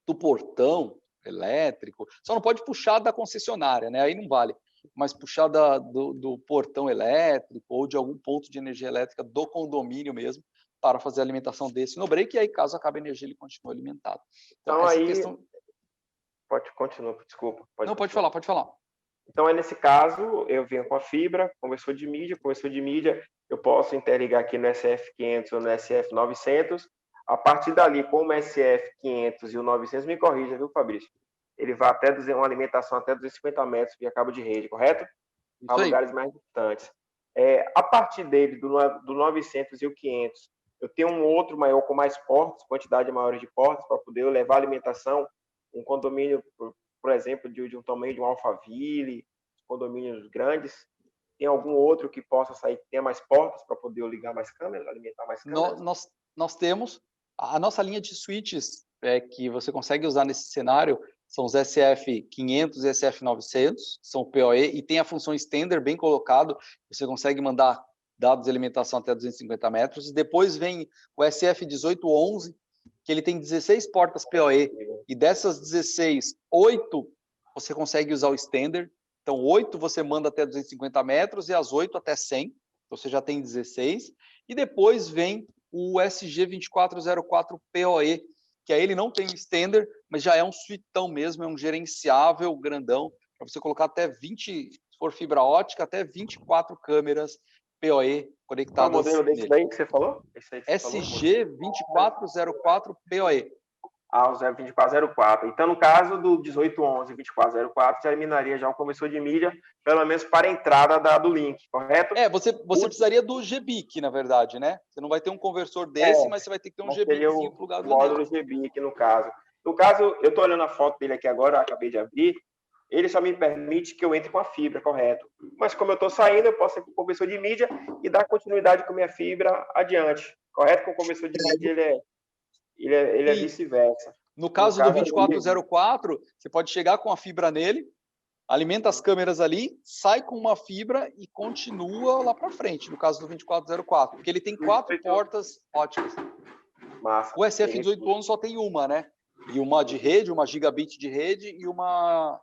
[SPEAKER 2] do portão elétrico. Só não pode puxar da concessionária, né? Aí não vale. Mas puxar do portão elétrico ou de algum ponto de energia elétrica do condomínio mesmo para fazer a alimentação desse no break, e aí, caso acabe a energia, ele continua alimentado.
[SPEAKER 6] Então aí... questão... Pode continuar, desculpa.
[SPEAKER 2] Pode falar.
[SPEAKER 6] Então, aí, nesse caso, eu venho com a fibra, conversor de mídia, eu posso interligar aqui no SF500 ou no SF900. A partir dali, com o SF500 e o 900, me corrija, viu, Fabrício? Ele vai até uma alimentação até 250 metros via cabo de rede, correto? Para lugares mais distantes. A partir dele, do 900 e o 500, eu tenho um outro maior com mais portas, quantidade maior de portas, para poder levar alimentação. Um condomínio, por exemplo, de um tamanho de um Alphaville, condomínios grandes. Tem algum outro que possa sair, que tenha mais portas para poder ligar mais câmeras, alimentar mais câmeras?
[SPEAKER 2] Nós temos a nossa linha de switches que você consegue usar nesse cenário, são os SF500 e SF900, são PoE, e tem a função extender bem colocado, você consegue mandar dados de alimentação até 250 metros, e depois vem o SF1811, que ele tem 16 portas PoE, e dessas 16, 8 você consegue usar o extender, então 8 você manda até 250 metros e as 8 até 100, então você já tem 16, e depois vem o SG2404 PoE, que aí ele não tem extender, mas já é um suitão mesmo, é um gerenciável grandão, para você colocar até 20, se for fibra ótica, até 24 câmeras PoE conectadas.
[SPEAKER 6] Qual o modelo desse daí que você falou?
[SPEAKER 2] SG2404 PoE.
[SPEAKER 6] O 02404. Então, no caso do 1811 e 2404, já eliminaria já o conversor de mídia, pelo menos para a entrada do link, correto?
[SPEAKER 2] Você precisaria do GBIC, na verdade, né? Você não vai ter um conversor desse, mas você vai ter que ter um GBICzinho plugado nele.
[SPEAKER 6] O módulo GBIC, no caso. No caso, eu estou olhando a foto dele aqui agora, eu acabei de abrir, ele só me permite que eu entre com a fibra, correto? Mas como eu estou saindo, eu posso ir com o conversor de mídia e dar continuidade com a minha fibra adiante, correto? Com o conversor de mídia, ele é vice-versa.
[SPEAKER 2] No caso do 2404, você pode chegar com a fibra nele, alimenta as câmeras ali, sai com uma fibra e continua lá para frente, no caso do 2404, porque ele tem 4 portas óticas.
[SPEAKER 6] Massa.
[SPEAKER 2] O SF1811 só tem uma, né? E uma de rede, uma gigabit de rede e uma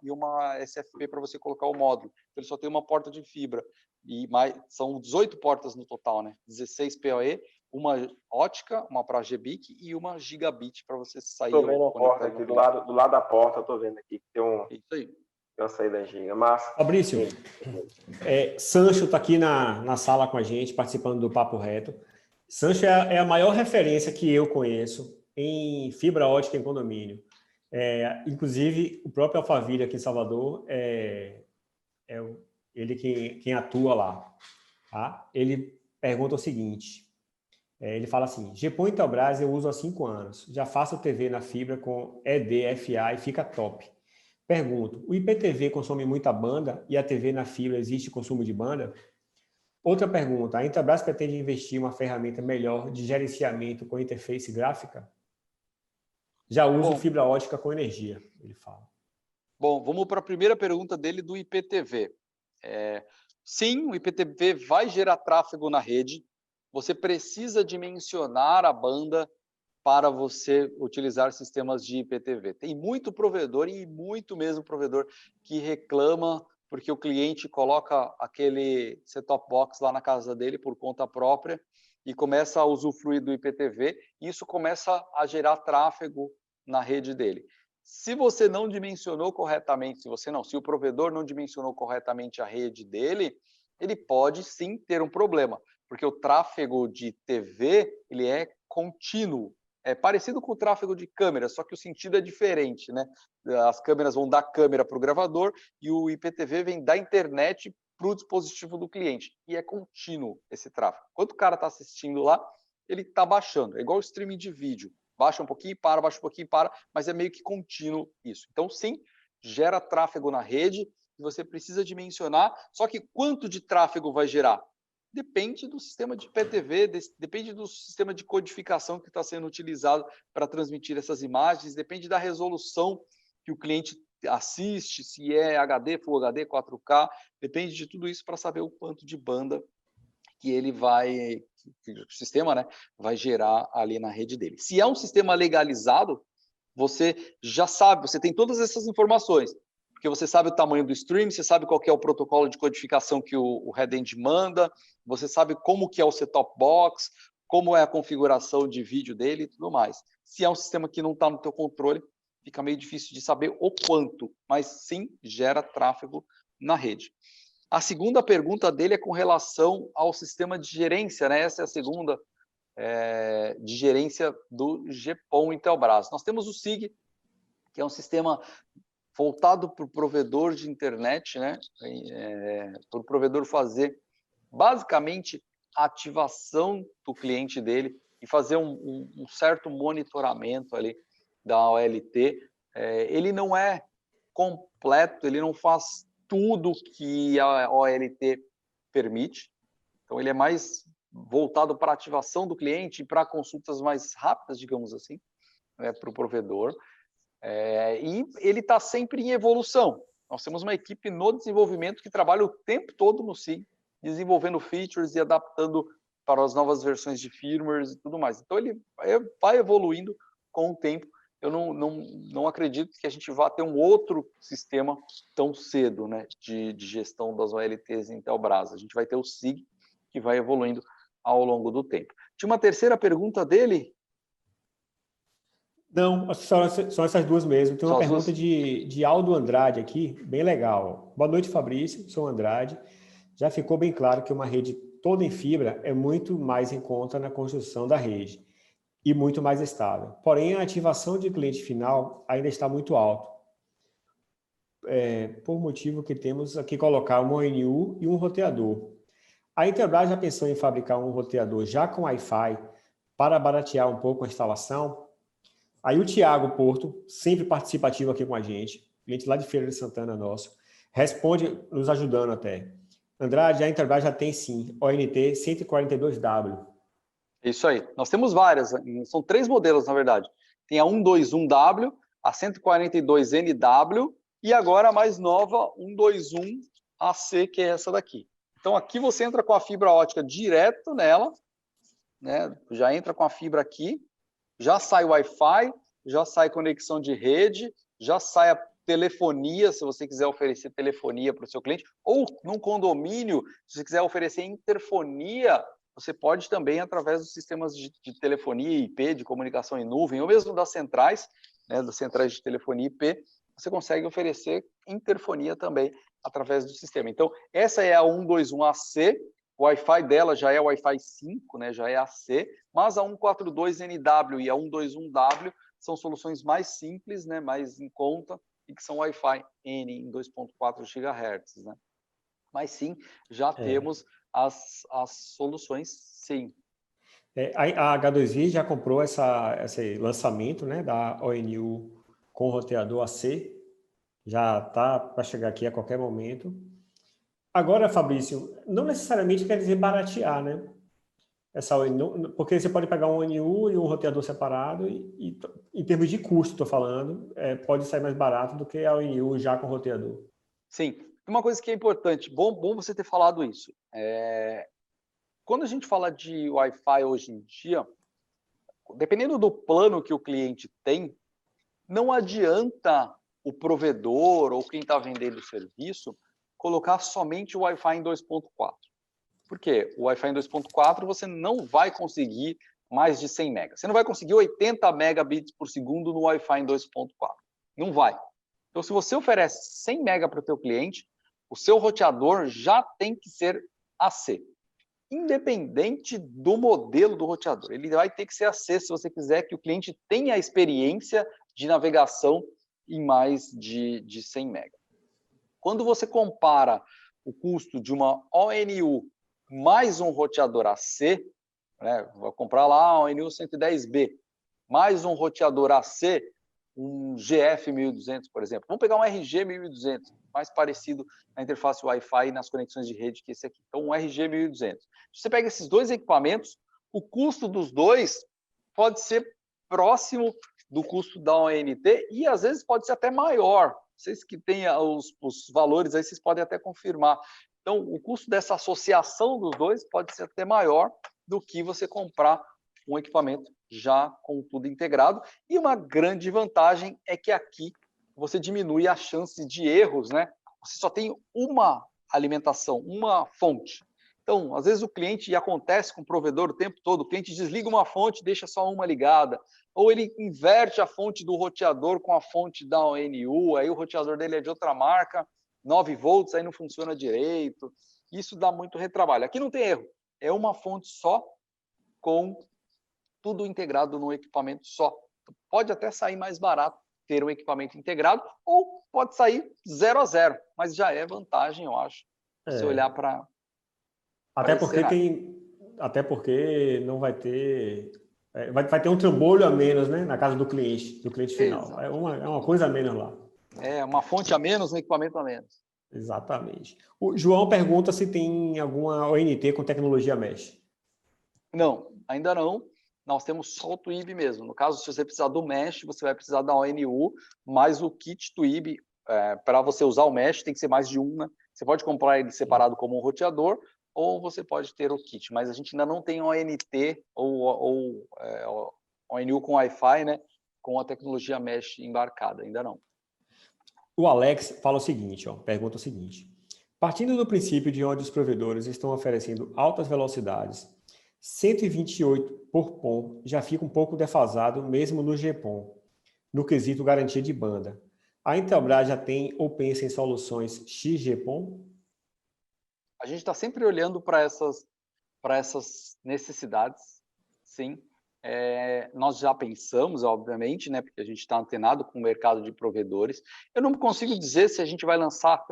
[SPEAKER 2] SFP para você colocar o módulo. Ele só tem uma porta de fibra. São 18 portas no total, né? 16 PoE, uma ótica, uma para GBIC e uma gigabit para você sair.
[SPEAKER 6] Estou vendo a porta aqui, do lado da porta, estou vendo aqui que tem
[SPEAKER 2] Isso aí.
[SPEAKER 6] Tem uma saída giga. Massa.
[SPEAKER 1] Fabrício, Sancho está aqui na sala com a gente, participando do Papo Reto. Sancho é a maior referência que eu conheço em fibra ótica em condomínio. Inclusive, o próprio Alphaville aqui em Salvador, ele quem atua lá. Tá? Ele pergunta o seguinte, ele fala assim, GPON Intelbras eu uso há 5 anos, já faço TV na fibra com ED-FA e fica top. Pergunto, o IPTV consome muita banda e a TV na fibra existe consumo de banda? Outra pergunta, a Intelbras pretende investir em uma ferramenta melhor de gerenciamento com interface gráfica? Já uso fibra ótica com energia, ele fala.
[SPEAKER 2] Bom, vamos para a primeira pergunta dele do IPTV. Sim, o IPTV vai gerar tráfego na rede. Você precisa dimensionar a banda para você utilizar sistemas de IPTV. Tem muito provedor, e muito mesmo provedor, que reclama porque o cliente coloca aquele set-top box lá na casa dele por conta própria e começa a usufruir do IPTV, e isso começa a gerar tráfego na rede dele. Se você não dimensionou corretamente, se o provedor não dimensionou corretamente a rede dele, ele pode sim ter um problema, porque o tráfego de TV, ele é contínuo. É parecido com o tráfego de câmera, só que o sentido é diferente, né? As câmeras vão dar câmera para o gravador e o IPTV vem da internet para o dispositivo do cliente. E é contínuo esse tráfego. Quando o cara está assistindo lá, ele está baixando. É igual o streaming de vídeo. Baixa um pouquinho e para, baixa um pouquinho e para, mas é meio que contínuo isso. Então, sim, gera tráfego na rede e você precisa dimensionar. Só que quanto de tráfego vai gerar? Depende do sistema de IPTV, depende do sistema de codificação que está sendo utilizado para transmitir essas imagens, depende da resolução que o cliente assiste, se é HD, Full HD, 4K, depende de tudo isso para saber o quanto de banda que o sistema, né, vai gerar ali na rede dele. Se é um sistema legalizado, você já sabe, você tem todas essas informações, porque você sabe o tamanho do stream, você sabe qual que é o protocolo de codificação que o headend manda, você sabe como que é o set-top box, como é a configuração de vídeo dele e tudo mais. Se é um sistema que não está no teu controle, fica meio difícil de saber o quanto, mas sim gera tráfego na rede. A segunda pergunta dele é com relação ao sistema de gerência, né? Essa é a segunda de gerência do GPON Intelbras. Nós temos o SIG, que é um sistema voltado para o provedor de internet, né? Para o provedor fazer basicamente a ativação do cliente dele e fazer um certo monitoramento ali da OLT. Ele não é completo, ele não faz tudo que a OLT permite, então ele é mais voltado para a ativação do cliente e para consultas mais rápidas, digamos assim, para o provedor. E ele está sempre em evolução. Nós temos uma equipe no desenvolvimento que trabalha o tempo todo no SIG, desenvolvendo features e adaptando para as novas versões de firmwares e tudo mais. Então, ele vai evoluindo com o tempo. Eu não acredito que a gente vá ter um outro sistema tão cedo, né, de gestão das OLTs em Intelbras. A gente vai ter o SIG, que vai evoluindo ao longo do tempo. Tinha uma terceira pergunta dele?
[SPEAKER 1] Não, são essas duas mesmo. Tem uma pergunta de Aldo Andrade aqui, bem legal. Boa noite, Fabrício. Sou Andrade. Já ficou bem claro que uma rede toda em fibra é muito mais em conta na construção da rede e muito mais estável. Porém, a ativação de cliente final ainda está muito alto. Por motivo que temos aqui colocar um ONU e um roteador. A Intelbras já pensou em fabricar um roteador já com Wi-Fi para baratear um pouco a instalação? Aí o Thiago Porto, sempre participativo aqui com a gente, cliente lá de Feira de Santana nosso, responde nos ajudando até. Andrade, a Intelbras já tem sim, ONT 142W.
[SPEAKER 2] Isso aí. Nós temos várias, são 3 modelos, na verdade. Tem a 121W, a 142NW e agora a mais nova, 121AC, que é essa daqui. Então, aqui você entra com a fibra ótica direto nela, né? Já entra com a fibra aqui, já sai Wi-Fi, já sai conexão de rede, já sai a telefonia, se você quiser oferecer telefonia para o seu cliente, ou num condomínio, se você quiser oferecer interfonia, você pode também, através dos sistemas de telefonia IP, de comunicação em nuvem, ou mesmo das centrais, né, das centrais de telefonia IP, você consegue oferecer interfonia também através do sistema. Então, essa é a 121AC, o Wi-Fi dela já é Wi-Fi 5, né, já é AC, mas a 142NW e a 121W são soluções mais simples, né, mais em conta, e que são Wi-Fi N em 2.4 GHz. Né? Mas sim, já temos as soluções, sim.
[SPEAKER 1] A H2i já comprou esse lançamento, né, da ONU com roteador AC, já está para chegar aqui a qualquer momento. Agora, Fabrício, não necessariamente quer dizer baratear, né? essa ONU, porque você pode pegar um ONU e um roteador separado e em termos de custo, estou falando, pode sair mais barato do que a ONU já com roteador.
[SPEAKER 2] Sim. Uma coisa que é importante, bom você ter falado isso. Quando a gente fala de Wi-Fi hoje em dia, dependendo do plano que o cliente tem, não adianta o provedor ou quem está vendendo o serviço colocar somente o Wi-Fi em 2.4. Por quê? O Wi-Fi em 2.4 você não vai conseguir mais de 100 MB. Você não vai conseguir 80 megabits por segundo no Wi-Fi em 2.4. Não vai. Então, se você oferece 100 MB para o teu cliente, o seu roteador já tem que ser AC. Independente do modelo do roteador. Ele vai ter que ser AC se você quiser que o cliente tenha a experiência de navegação em mais de 100 MB. Quando você compara o custo de uma ONU mais um roteador AC, né, vou comprar lá a ONU 110B, mais um roteador AC, um GF 1200, por exemplo. Vamos pegar um RG 1200, mais parecido na interface Wi-Fi e nas conexões de rede que esse aqui. Então, um RG 1200. Se você pega esses dois equipamentos, o custo dos dois pode ser próximo do custo da ONT e, às vezes, pode ser até maior. Vocês que têm os valores aí, vocês podem até confirmar. Então, o custo dessa associação dos dois pode ser até maior do que você comprar um equipamento já com tudo integrado. E uma grande vantagem é que aqui você diminui a chance de erros, né? Você só tem uma alimentação, uma fonte. Então, às vezes o cliente, e acontece com o provedor o tempo todo, o cliente desliga uma fonte e deixa só uma ligada, ou ele inverte a fonte do roteador com a fonte da ONU, aí o roteador dele é de outra marca, 9 volts, aí não funciona direito. Isso dá muito retrabalho. Aqui não tem erro, é uma fonte só com tudo integrado num equipamento só. Pode até sair mais barato ter um equipamento integrado, ou pode sair 0 a 0, mas já é vantagem, eu acho, se olhar para...
[SPEAKER 1] Até porque não vai ter... vai ter um trambolho a menos, né, na casa do cliente final. Exato. É uma coisa a menos lá.
[SPEAKER 2] É, uma fonte a menos, um equipamento a menos.
[SPEAKER 1] Exatamente. O João pergunta se tem alguma ONT com tecnologia mesh.
[SPEAKER 2] Não, ainda não. Nós temos só o TWIB mesmo. No caso, se você precisar do mesh, você vai precisar da ONU, mas o kit TWIB, para você usar o mesh, tem que ser mais de um, né? Você pode comprar ele separado como um roteador, ou você pode ter o kit, mas a gente ainda não tem ONT ou ONU com Wi-Fi, né? Com a tecnologia mesh embarcada, ainda não.
[SPEAKER 1] O Alex fala o seguinte, pergunta o seguinte. Partindo do princípio de onde os provedores estão oferecendo altas velocidades, 128 por PON já fica um pouco defasado mesmo no GPON, no quesito garantia de banda. A Intelbras já tem ou pensa em soluções XGPON?
[SPEAKER 2] A gente está sempre olhando para essas necessidades, sim. Nós já pensamos, obviamente, né, porque a gente está antenado com o mercado de provedores. Eu não consigo dizer se a gente vai lançar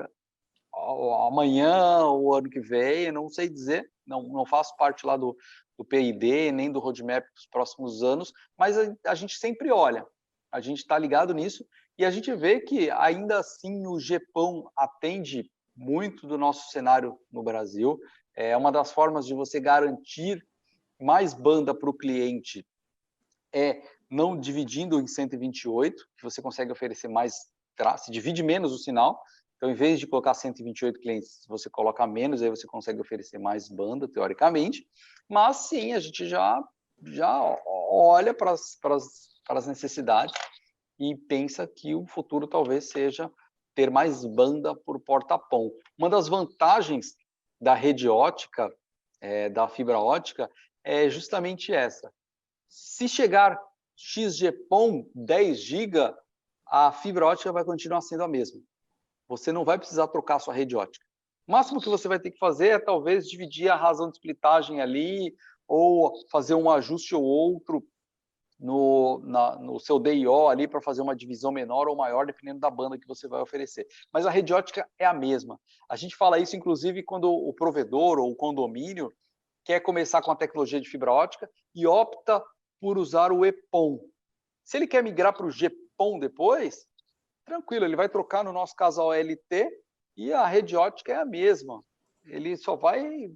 [SPEAKER 2] amanhã ou ano que vem, eu não sei dizer, não faço parte lá do PID, nem do roadmap dos próximos anos, mas a gente sempre olha, a gente está ligado nisso e a gente vê que ainda assim o GPON atende muito do nosso cenário no Brasil. É uma das formas de você garantir mais banda para o cliente não dividindo em 128, que você consegue oferecer mais, se divide menos o sinal. Então, em vez de colocar 128 clientes, você coloca menos, aí você consegue oferecer mais banda, teoricamente. Mas, sim, a gente já olha para as necessidades e pensa que o futuro talvez seja ter mais banda por porta-PON. Uma das vantagens da rede ótica, da fibra ótica, é justamente essa. Se chegar XGPON 10 GB, a fibra ótica vai continuar sendo a mesma. Você não vai precisar trocar a sua rede ótica. O máximo que você vai ter que fazer é talvez dividir a razão de splitagem ali, ou fazer um ajuste ou outro no seu DIO ali para fazer uma divisão menor ou maior, dependendo da banda que você vai oferecer. Mas a rede ótica é a mesma. A gente fala isso, inclusive, quando o provedor ou o condomínio quer começar com a tecnologia de fibra ótica e opta por usar o EPON. Se ele quer migrar para o GPON depois, tranquilo, ele vai trocar, no nosso caso, a OLT, e a rede ótica é a mesma. Ele só vai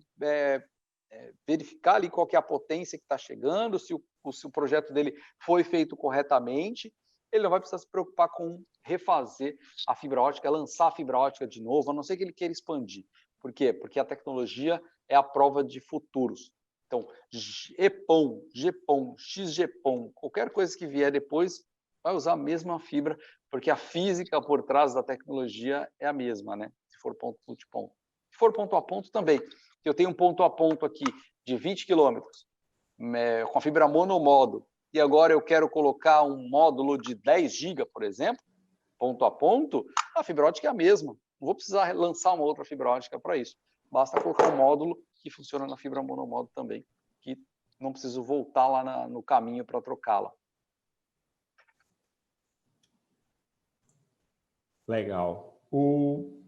[SPEAKER 2] verificar ali qual que é a potência que está chegando, se o projeto dele foi feito corretamente. Ele não vai precisar se preocupar com refazer a fibra ótica, lançar a fibra ótica de novo, a não ser que ele queira expandir. Por quê? Porque a tecnologia é a prova de futuros. Então, EPON, GPON, XGPON, qualquer coisa que vier depois, vai usar a mesma fibra, porque a física por trás da tecnologia é a mesma, né? Se for ponto multiponto. Se for ponto a ponto também. Eu tenho um ponto a ponto aqui de 20 km, com a fibra monomodo, e agora eu quero colocar um módulo de 10 GB, por exemplo, ponto a ponto, a fibra ótica é a mesma. Não vou precisar lançar uma outra fibra ótica para isso. Basta colocar um módulo que funciona na fibra monomodo também, que não preciso voltar lá no caminho para trocá-la.
[SPEAKER 1] Legal. O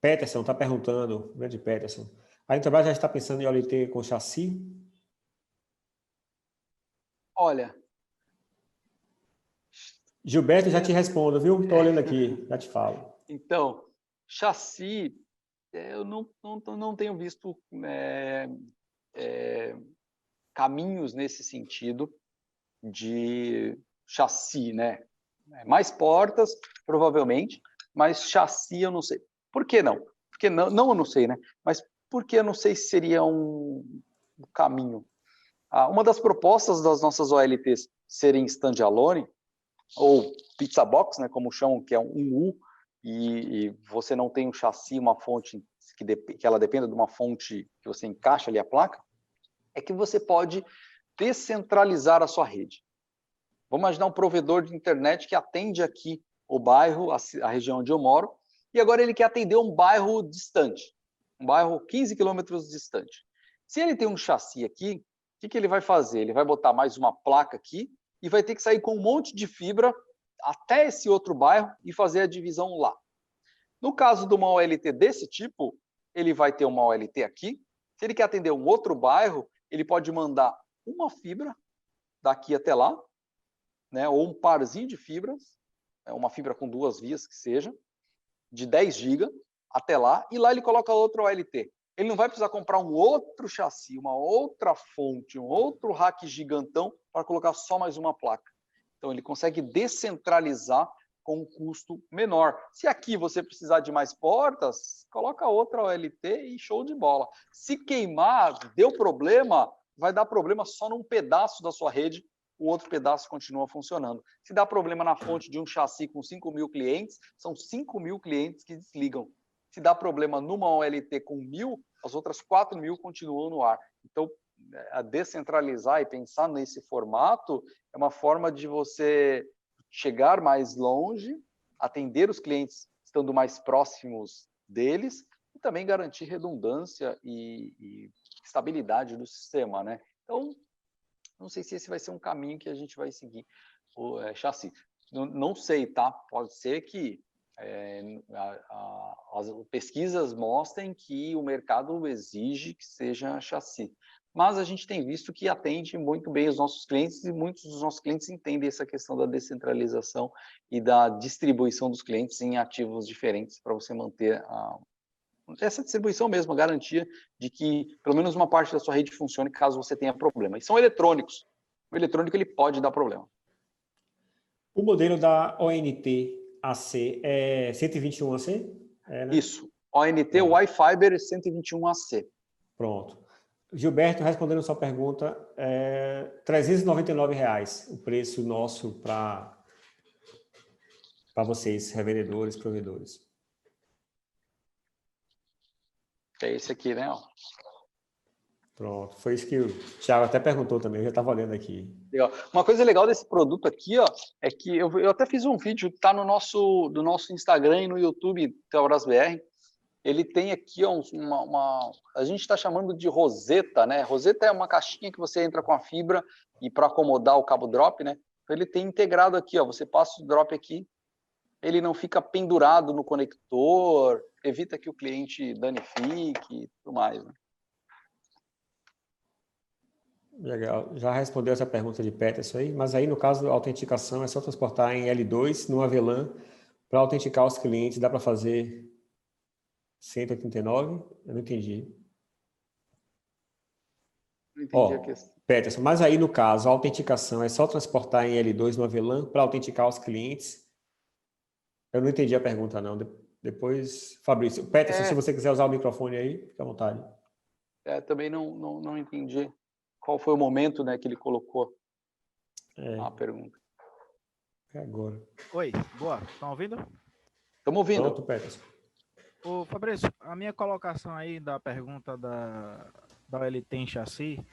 [SPEAKER 1] Peterson está perguntando, o grande Peterson, a Intelbras já está pensando em OLT com chassi?
[SPEAKER 2] Olha...
[SPEAKER 1] Gilberto, já te respondo, viu? Estou olhando aqui, já te falo.
[SPEAKER 2] Então, chassi, eu não tenho visto caminhos nesse sentido de chassi, né? Mais portas, provavelmente, mas chassi eu não sei. Por que não? Porque não eu não sei, né? Mas por que eu não sei se seria um caminho? Uma das propostas das nossas OLTs serem standalone, ou pizza box, né, como chamam, que é um U, e você não tem um chassi, uma fonte que ela dependa de uma fonte que você encaixa ali a placa, é que você pode descentralizar a sua rede. Vamos imaginar um provedor de internet que atende aqui o bairro, a região onde eu moro, e agora ele quer atender um bairro distante, um bairro 15 quilômetros distante. Se ele tem um chassi aqui, o que ele vai fazer? Ele vai botar mais uma placa aqui e vai ter que sair com um monte de fibra até esse outro bairro e fazer a divisão lá. No caso de uma OLT desse tipo, ele vai ter uma OLT aqui. Se ele quer atender um outro bairro, ele pode mandar uma fibra daqui até lá, né, ou um parzinho de fibras, uma fibra com 2 vias que seja, de 10 GB até lá, e lá ele coloca outra OLT. Ele não vai precisar comprar um outro chassi, uma outra fonte, um outro rack gigantão para colocar só mais uma placa. Então, ele consegue descentralizar com um custo menor. Se aqui você precisar de mais portas, coloca outra OLT e show de bola. Se queimar, deu problema, vai dar problema só num pedaço da sua rede, o outro pedaço continua funcionando. Se dá problema na fonte de um chassi com 5.000 clientes, são 5.000 clientes que desligam. Se dá problema numa OLT com 1.000, as outras 4.000 continuam no ar. Então, a descentralizar e pensar nesse formato é uma forma de você chegar mais longe, atender os clientes estando mais próximos deles e também garantir redundância e estabilidade do sistema, né? Então, não sei se esse vai ser um caminho que a gente vai seguir, o chassi. Não sei, tá? Pode ser que as pesquisas mostrem que o mercado exige que seja chassi. Mas a gente tem visto que atende muito bem os nossos clientes e muitos dos nossos clientes entendem essa questão da descentralização e da distribuição dos clientes em ativos diferentes para você manter essa distribuição mesmo, a garantia de que pelo menos uma parte da sua rede funcione caso você tenha problema. E são eletrônicos. O eletrônico ele pode dar problema.
[SPEAKER 1] O modelo da ONT AC é 121AC? Né?
[SPEAKER 2] Isso. ONT Wi-Fiber 121AC.
[SPEAKER 1] Pronto. Gilberto, respondendo a sua pergunta, R$ 399 o preço nosso para vocês, revendedores, provedores.
[SPEAKER 2] É esse aqui, né?
[SPEAKER 1] Pronto, foi isso que o Thiago até perguntou também, eu já estava olhando aqui.
[SPEAKER 2] Legal. Uma coisa legal desse produto aqui, ó, é que eu até fiz um vídeo, tá no nosso Instagram e no YouTube, Intelbras BR. Ele tem aqui ó, a gente está chamando de roseta, né? Roseta é uma caixinha que você entra com a fibra e para acomodar o cabo drop, né? Então ele tem integrado aqui, ó, você passa o drop aqui, ele não fica pendurado no conector, evita que o cliente danifique e tudo mais, né?
[SPEAKER 1] Legal, já respondeu essa pergunta de Peterson aí, mas aí no caso da autenticação é só transportar em L2 no VLAN para autenticar os clientes, dá para fazer 189? Eu não entendi.
[SPEAKER 2] entendi a questão.
[SPEAKER 1] Peterson, mas aí no caso, a autenticação é só transportar em L2 no Avelã para autenticar os clientes? Eu não entendi a pergunta, não. Depois, Fabrício. Peterson, se você quiser usar o microfone aí, fica à vontade.
[SPEAKER 2] Também não entendi qual foi o momento, né, que ele colocou a pergunta.
[SPEAKER 1] É agora.
[SPEAKER 9] Oi, boa. Estão ouvindo?
[SPEAKER 2] Estamos ouvindo.
[SPEAKER 1] Pronto, Peterson.
[SPEAKER 9] Ô, Fabrício, a minha colocação aí da pergunta da OLT em chassi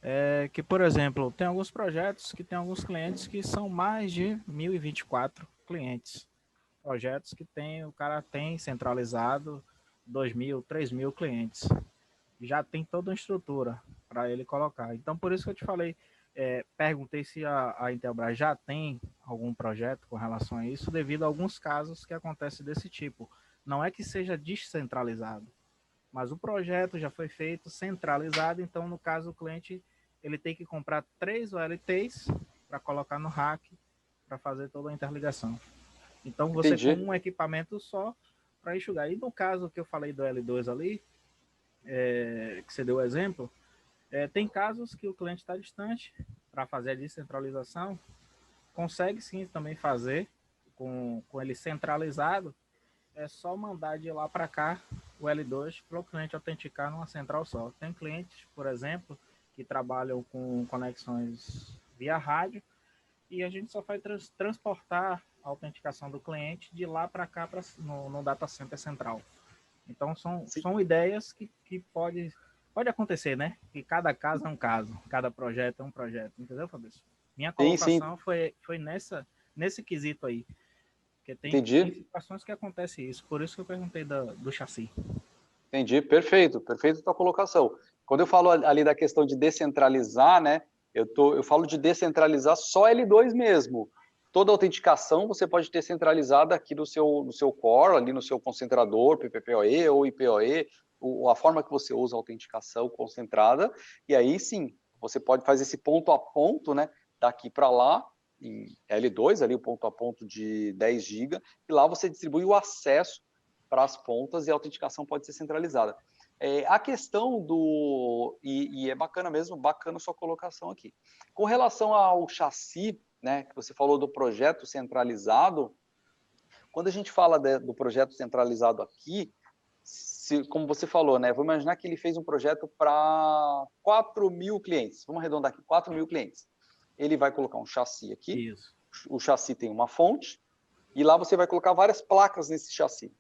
[SPEAKER 9] é que, por exemplo, tem alguns projetos que tem alguns clientes que são mais de 1.024 clientes. Projetos que o cara tem centralizado 2.000, 3.000 clientes. Já tem toda uma estrutura para ele colocar. Então, por isso que eu te falei, perguntei se a Intelbras já tem algum projeto com relação a isso, devido a alguns casos que acontecem desse tipo. Não é que seja descentralizado, mas o projeto já foi feito centralizado, então, no caso, o cliente ele tem que comprar 3 OLTs para colocar no rack, para fazer toda a interligação. Então, você tem um equipamento só para enxugar. E no caso que eu falei do L2 ali, que você deu o exemplo, tem casos que o cliente está distante para fazer a descentralização, consegue sim também fazer com ele centralizado, é só mandar de lá para cá o L2 para o cliente autenticar numa central só. Tem clientes, por exemplo, que trabalham com conexões via rádio e a gente só vai transportar a autenticação do cliente de lá para cá no data center central. Então são ideias que pode acontecer, né? Que cada caso é um caso, cada projeto é um projeto, entendeu, Fabrício? Minha colocação foi nesse quesito aí. Porque tem situações que acontece isso, por isso que eu perguntei do chassi.
[SPEAKER 2] Entendi, perfeito a tua colocação. Quando eu falo ali da questão de descentralizar, né, eu falo de descentralizar só L2 mesmo. Toda autenticação você pode ter centralizada aqui no seu core, ali no seu concentrador, PPPoE ou IPoE, a forma que você usa a autenticação concentrada, e aí sim, você pode fazer esse ponto a ponto, né, daqui para lá, em L2, ali o ponto a ponto de 10 GB, e lá você distribui o acesso para as pontas e a autenticação pode ser centralizada. A questão e é bacana mesmo, bacana a sua colocação aqui. Com relação ao chassi, né, que você falou do projeto centralizado, quando a gente fala do projeto centralizado aqui, como você falou, né, vamos imaginar que ele fez um projeto para 4.000 clientes, vamos arredondar aqui, 4.000 clientes. Ele vai colocar um chassi aqui,
[SPEAKER 9] Isso.
[SPEAKER 2] O chassi tem uma fonte, e lá você vai colocar várias placas nesse chassi.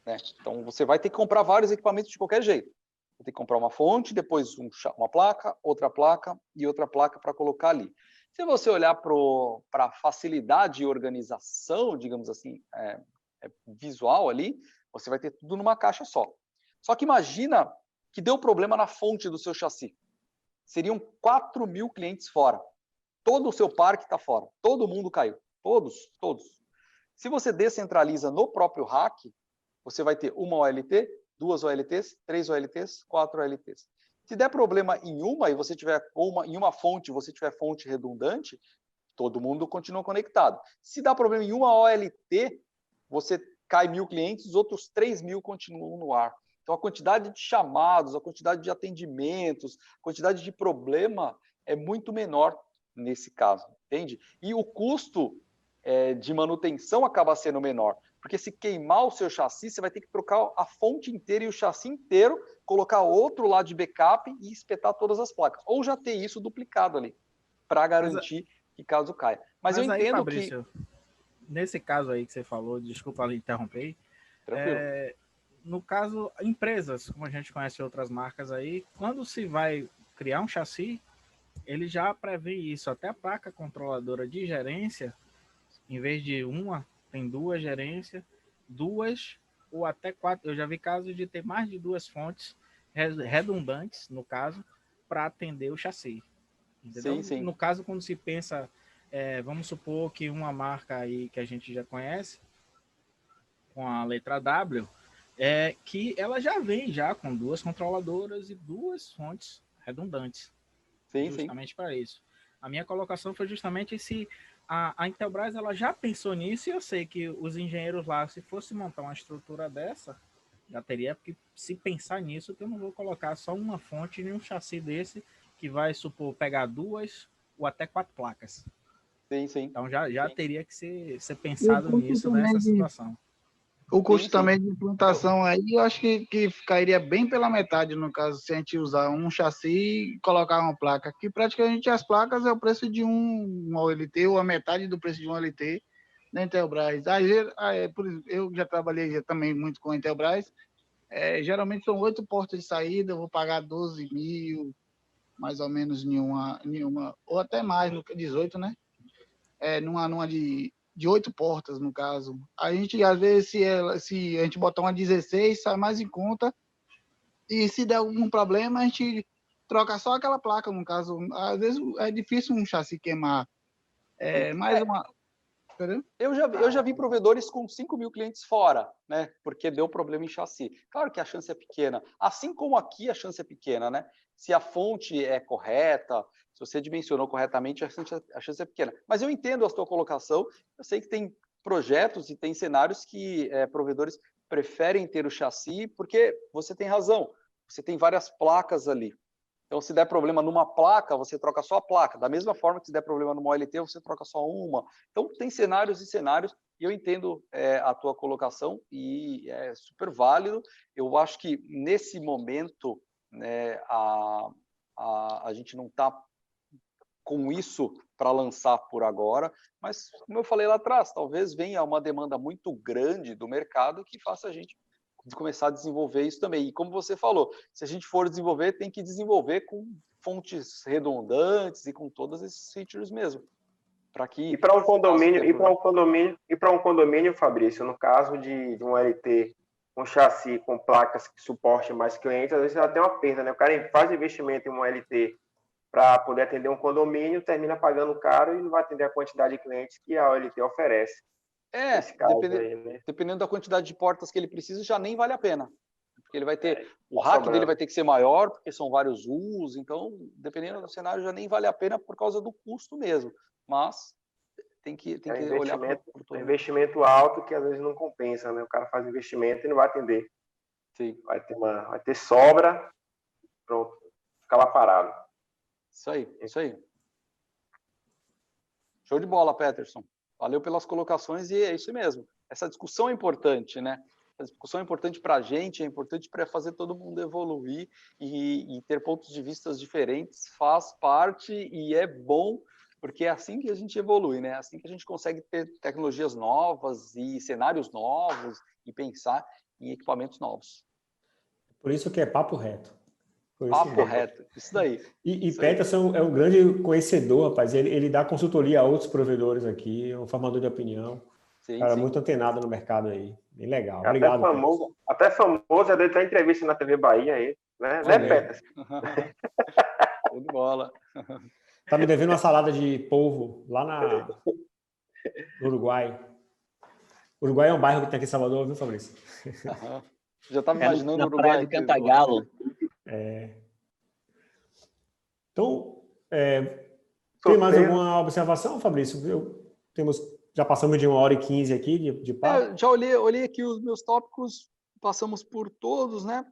[SPEAKER 2] Né? Então, você vai ter que comprar vários equipamentos de qualquer jeito. Vai ter que comprar uma fonte, depois uma placa, outra placa e outra placa para colocar ali. Se você olhar para a facilidade e organização, digamos assim, visual ali, você vai ter tudo numa caixa só. Só que imagina que deu problema na fonte do seu chassi. Seriam 4.000 clientes fora. Todo o seu parque está fora. Todo mundo caiu. Todos. Se você descentraliza no próprio rack, você vai ter uma OLT, 2 OLTs, 3 OLTs, 4 OLTs. Se der problema em uma e você tiver em uma fonte, você tiver fonte redundante, todo mundo continua conectado. Se dá problema em uma OLT, você cai 1.000 clientes, os outros 3.000 continuam no ar. Então a quantidade de chamados, a quantidade de atendimentos, a quantidade de problema é muito menor nesse caso, entende? E o custo de manutenção acaba sendo menor. Porque se queimar o seu chassi, você vai ter que trocar a fonte inteira e o chassi inteiro, colocar outro lá de backup e espetar todas as placas. Ou já ter isso duplicado ali, para garantir que caso caia. Mas eu entendo aí,
[SPEAKER 9] Fabrício, nesse caso aí que você falou, desculpa lhe interromper, no caso, empresas, como a gente conhece outras marcas aí, quando se vai criar um chassi, ele já prevê isso. Até a placa controladora de gerência, em vez de uma, tem 2 gerências, 2 ou até 4. Eu já vi casos de ter mais de 2 fontes redundantes, no caso, para atender o chassi. Entendeu?
[SPEAKER 2] Sim.
[SPEAKER 9] No caso, quando se pensa, vamos supor que uma marca aí que a gente já conhece, com a letra W, que ela já vem já com 2 controladoras e 2 fontes redundantes. Justamente para isso. A minha colocação foi justamente se a Intelbras ela já pensou nisso, e eu sei que os engenheiros lá, se fosse montar uma estrutura dessa, já teria que se pensar nisso, que eu não vou colocar só uma fonte em um chassi desse, que vai supor pegar 2 ou até 4 placas.
[SPEAKER 2] Sim.
[SPEAKER 9] Então já teria que ser pensado nisso, nessa situação.
[SPEAKER 10] O custo também de implantação aí, eu acho que cairia bem pela metade, no caso, se a gente usar um chassi e colocar uma placa. Que praticamente as placas é o preço de um OLT, ou a metade do preço de um OLT da Intelbras. Por exemplo, eu já trabalhei também muito com a Intelbras, geralmente são 8 portas de saída, eu vou pagar 12 mil, mais ou menos, nenhuma, ou até mais, 18, né? Numa de 8 portas, no caso. A gente, às vezes, se a gente botar uma 16, sai mais em conta, e se der algum problema, a gente troca só aquela placa, no caso. Às vezes é difícil um chassi queimar. Mais uma... Entendeu?
[SPEAKER 2] Eu já vi provedores com 5 mil clientes fora, né? Porque deu problema em chassi. Claro que a chance é pequena. Assim como aqui a chance é pequena, né? Se a fonte é correta, se você dimensionou corretamente, a chance é pequena. Mas eu entendo a sua colocação. Eu sei que tem projetos e tem cenários que provedores preferem ter o chassi, porque você tem razão. Você tem várias placas ali. Então, se der problema numa placa, você troca só a placa. Da mesma forma que se der problema numa OLT, você troca só uma. Então, tem cenários e cenários, e eu entendo a tua colocação, e é super válido. Eu acho que, nesse momento, né, a gente não está com isso para lançar por agora, mas, como eu falei lá atrás, talvez venha uma demanda muito grande do mercado que faça a gente de começar a desenvolver isso também. E como você falou, se a gente for desenvolver, tem que desenvolver com fontes redundantes e com todos esses features mesmo.
[SPEAKER 6] E para um condomínio, Fabrício, no caso de um LT com chassi, com placas que suportem mais clientes, às vezes ela tem uma perda, né? O cara faz investimento em um LT para poder atender um condomínio, termina pagando caro e não vai atender a quantidade de clientes que a OLT oferece.
[SPEAKER 2] Dependendo da quantidade de portas que ele precisa, já nem vale a pena. Porque ele vai ter, o rack dele vai ter que ser maior, porque são vários usos, então, dependendo do cenário, já nem vale a pena por causa do custo mesmo. Mas tem que olhar para o
[SPEAKER 6] investimento alto que às vezes não compensa, né? O cara faz investimento e não vai atender.
[SPEAKER 2] Sim.
[SPEAKER 6] Vai ter sobra, pronto, fica lá parado.
[SPEAKER 2] Isso aí. Show de bola, Peterson. Valeu pelas colocações e é isso mesmo. Essa discussão é importante, né? Essa discussão é importante para a gente, é importante para fazer todo mundo evoluir e ter pontos de vista diferentes, faz parte e é bom, porque é assim que a gente evolui, né? É assim que a gente consegue ter tecnologias novas e cenários novos e pensar em equipamentos novos.
[SPEAKER 1] Por isso que é papo reto.
[SPEAKER 2] Papo reto, isso daí.
[SPEAKER 1] E Peterson é um grande conhecedor, rapaz. Ele dá consultoria a outros provedores aqui, é um formador de opinião.
[SPEAKER 2] Sim,
[SPEAKER 1] cara,
[SPEAKER 2] sim.
[SPEAKER 1] muito antenado no mercado aí. Bem legal. Obrigado.
[SPEAKER 6] Até famoso, ele tem entrevista na TV Bahia aí, né? Né, Peterson?
[SPEAKER 2] Show de bola.
[SPEAKER 1] Tá me devendo uma salada de polvo lá no Uruguai. Uruguai é um bairro que tem aqui em Salvador, viu, Fabrício?
[SPEAKER 2] Já estava imaginando
[SPEAKER 3] na
[SPEAKER 2] o Uruguai.
[SPEAKER 3] Praia do Cantagalo.
[SPEAKER 1] Então, tem mais alguma observação, Fabrício? Já passamos de 1h15 aqui de papo.
[SPEAKER 2] Já olhei aqui os meus tópicos, passamos por todos, né?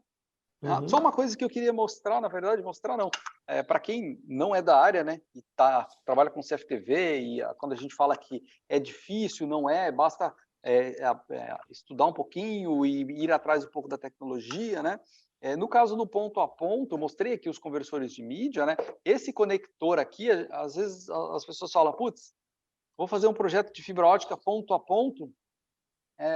[SPEAKER 2] Só uma coisa que eu queria mostrar, na verdade, para quem não é da área, né, e trabalha com CFTV, e quando a gente fala que é difícil, não é, basta estudar um pouquinho e ir atrás um pouco da tecnologia, né? No caso do ponto a ponto, eu mostrei aqui os conversores de mídia, né? Esse conector aqui, às vezes as pessoas falam, putz, vou fazer um projeto de fibra ótica ponto a ponto,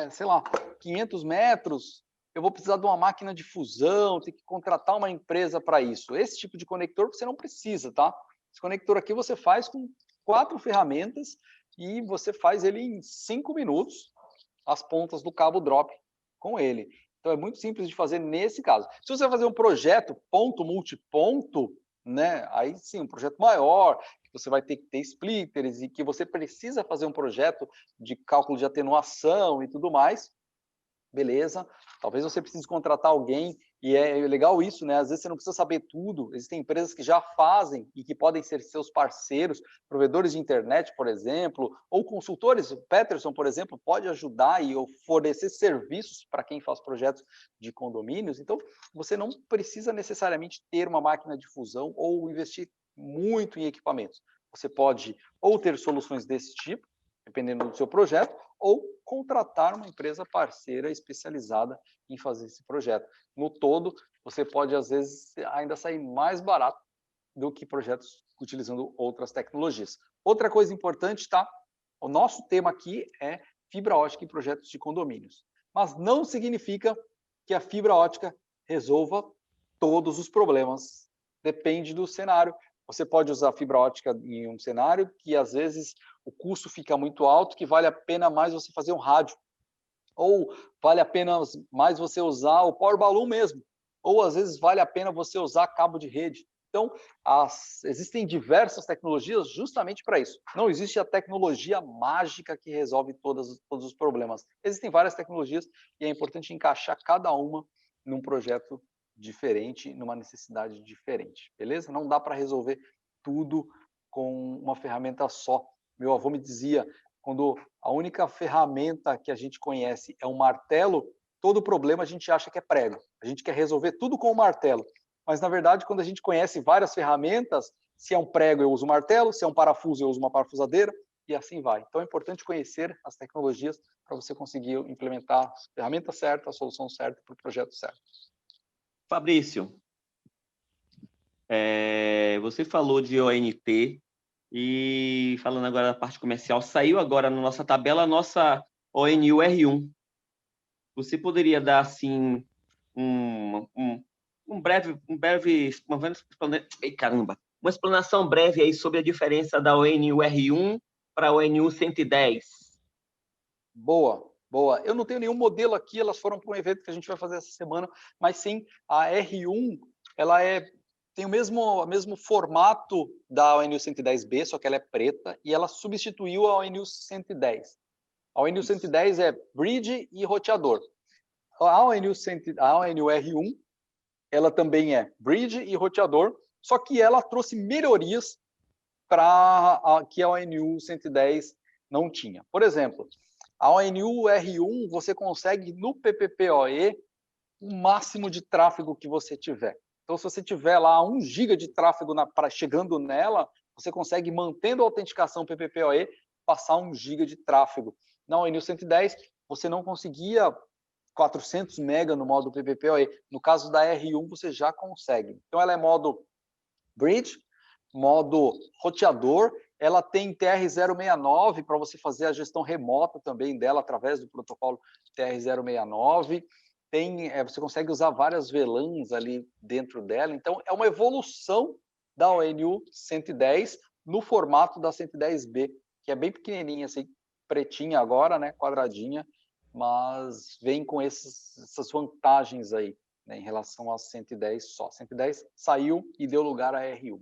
[SPEAKER 2] sei lá, 500 metros, eu vou precisar de uma máquina de fusão, ter que contratar uma empresa para isso. Esse tipo de conector você não precisa, tá? Esse conector aqui você faz com 4 ferramentas e você faz ele em 5 minutos, as pontas do cabo drop com ele. Então é muito simples de fazer nesse caso. Se você fazer um projeto ponto multiponto, né? Aí sim, um projeto maior, que você vai ter que ter splitters e que você precisa fazer um projeto de cálculo de atenuação e tudo mais. Beleza, talvez você precise contratar alguém E é legal isso, né? Às vezes você não precisa saber tudo. Existem empresas que já fazem e que podem ser seus parceiros, provedores de internet, por exemplo, ou consultores. O Peterson, por exemplo, pode ajudar e fornecer serviços para quem faz projetos de condomínios. Então, você não precisa necessariamente ter uma máquina de fusão ou investir muito em equipamentos. Você pode ou ter soluções desse tipo, dependendo do seu projeto, ou contratar uma empresa parceira especializada em fazer esse projeto. No todo, você pode, às vezes, ainda sair mais barato do que projetos utilizando outras tecnologias. Outra coisa importante, tá? O nosso tema aqui é fibra ótica em projetos de condomínios. Mas não significa que a fibra ótica resolva todos os problemas. Depende do cenário. Você pode usar fibra ótica em um cenário que, às vezes, o custo fica muito alto, que vale a pena mais você fazer um rádio. Ou vale a pena mais você usar o Power Balloon mesmo. Ou, às vezes, vale a pena você usar cabo de rede. Então, existem diversas tecnologias justamente para isso. Não existe a tecnologia mágica que resolve todos os problemas. Existem várias tecnologias e é importante encaixar cada uma num projeto diferente, numa necessidade diferente, beleza? Não dá para resolver tudo com uma ferramenta só. Meu avô me dizia, quando a única ferramenta que a gente conhece é um martelo, todo problema a gente acha que é prego. A gente quer resolver tudo com o martelo. Mas, na verdade, quando a gente conhece várias ferramentas, se é um prego, eu uso um martelo, se é um parafuso, eu uso uma parafusadeira, e assim vai. Então, é importante conhecer as tecnologias para você conseguir implementar a ferramenta certa, a solução certa para o projeto certo.
[SPEAKER 3] Fabrício, você falou de ONT e falando agora da parte comercial, saiu agora na nossa tabela a nossa ONU R1. Você poderia dar assim uma explanação breve aí sobre a diferença da ONU R1 para a ONU 110?
[SPEAKER 2] Boa. Eu não tenho nenhum modelo aqui, elas foram para um evento que a gente vai fazer essa semana, mas sim, a R1, ela tem o mesmo formato da ONU 110B, só que ela é preta, e ela substituiu a ONU 110. A ONU 110 é bridge e roteador. A ONU R1, ela também é bridge e roteador, só que ela trouxe melhorias que a ONU 110 não tinha. Por exemplo, a ONU R1, você consegue no PPPoE o máximo de tráfego que você tiver. Então, se você tiver lá 1 GB de tráfego chegando nela, você consegue, mantendo a autenticação PPPoE, passar 1 GB de tráfego. Na ONU 110, você não conseguia 400 MB no modo PPPoE. No caso da R1, você já consegue. Então, ela é modo bridge, modo roteador. Ela tem TR-069 para você fazer a gestão remota também dela através do protocolo TR-069. Você consegue usar várias VLANs ali dentro dela. Então, é uma evolução da ONU 110 no formato da 110B, que é bem pequenininha, assim, pretinha agora, né, quadradinha, mas vem com essas vantagens aí, né, em relação à 110 só. 110 saiu e deu lugar à R1.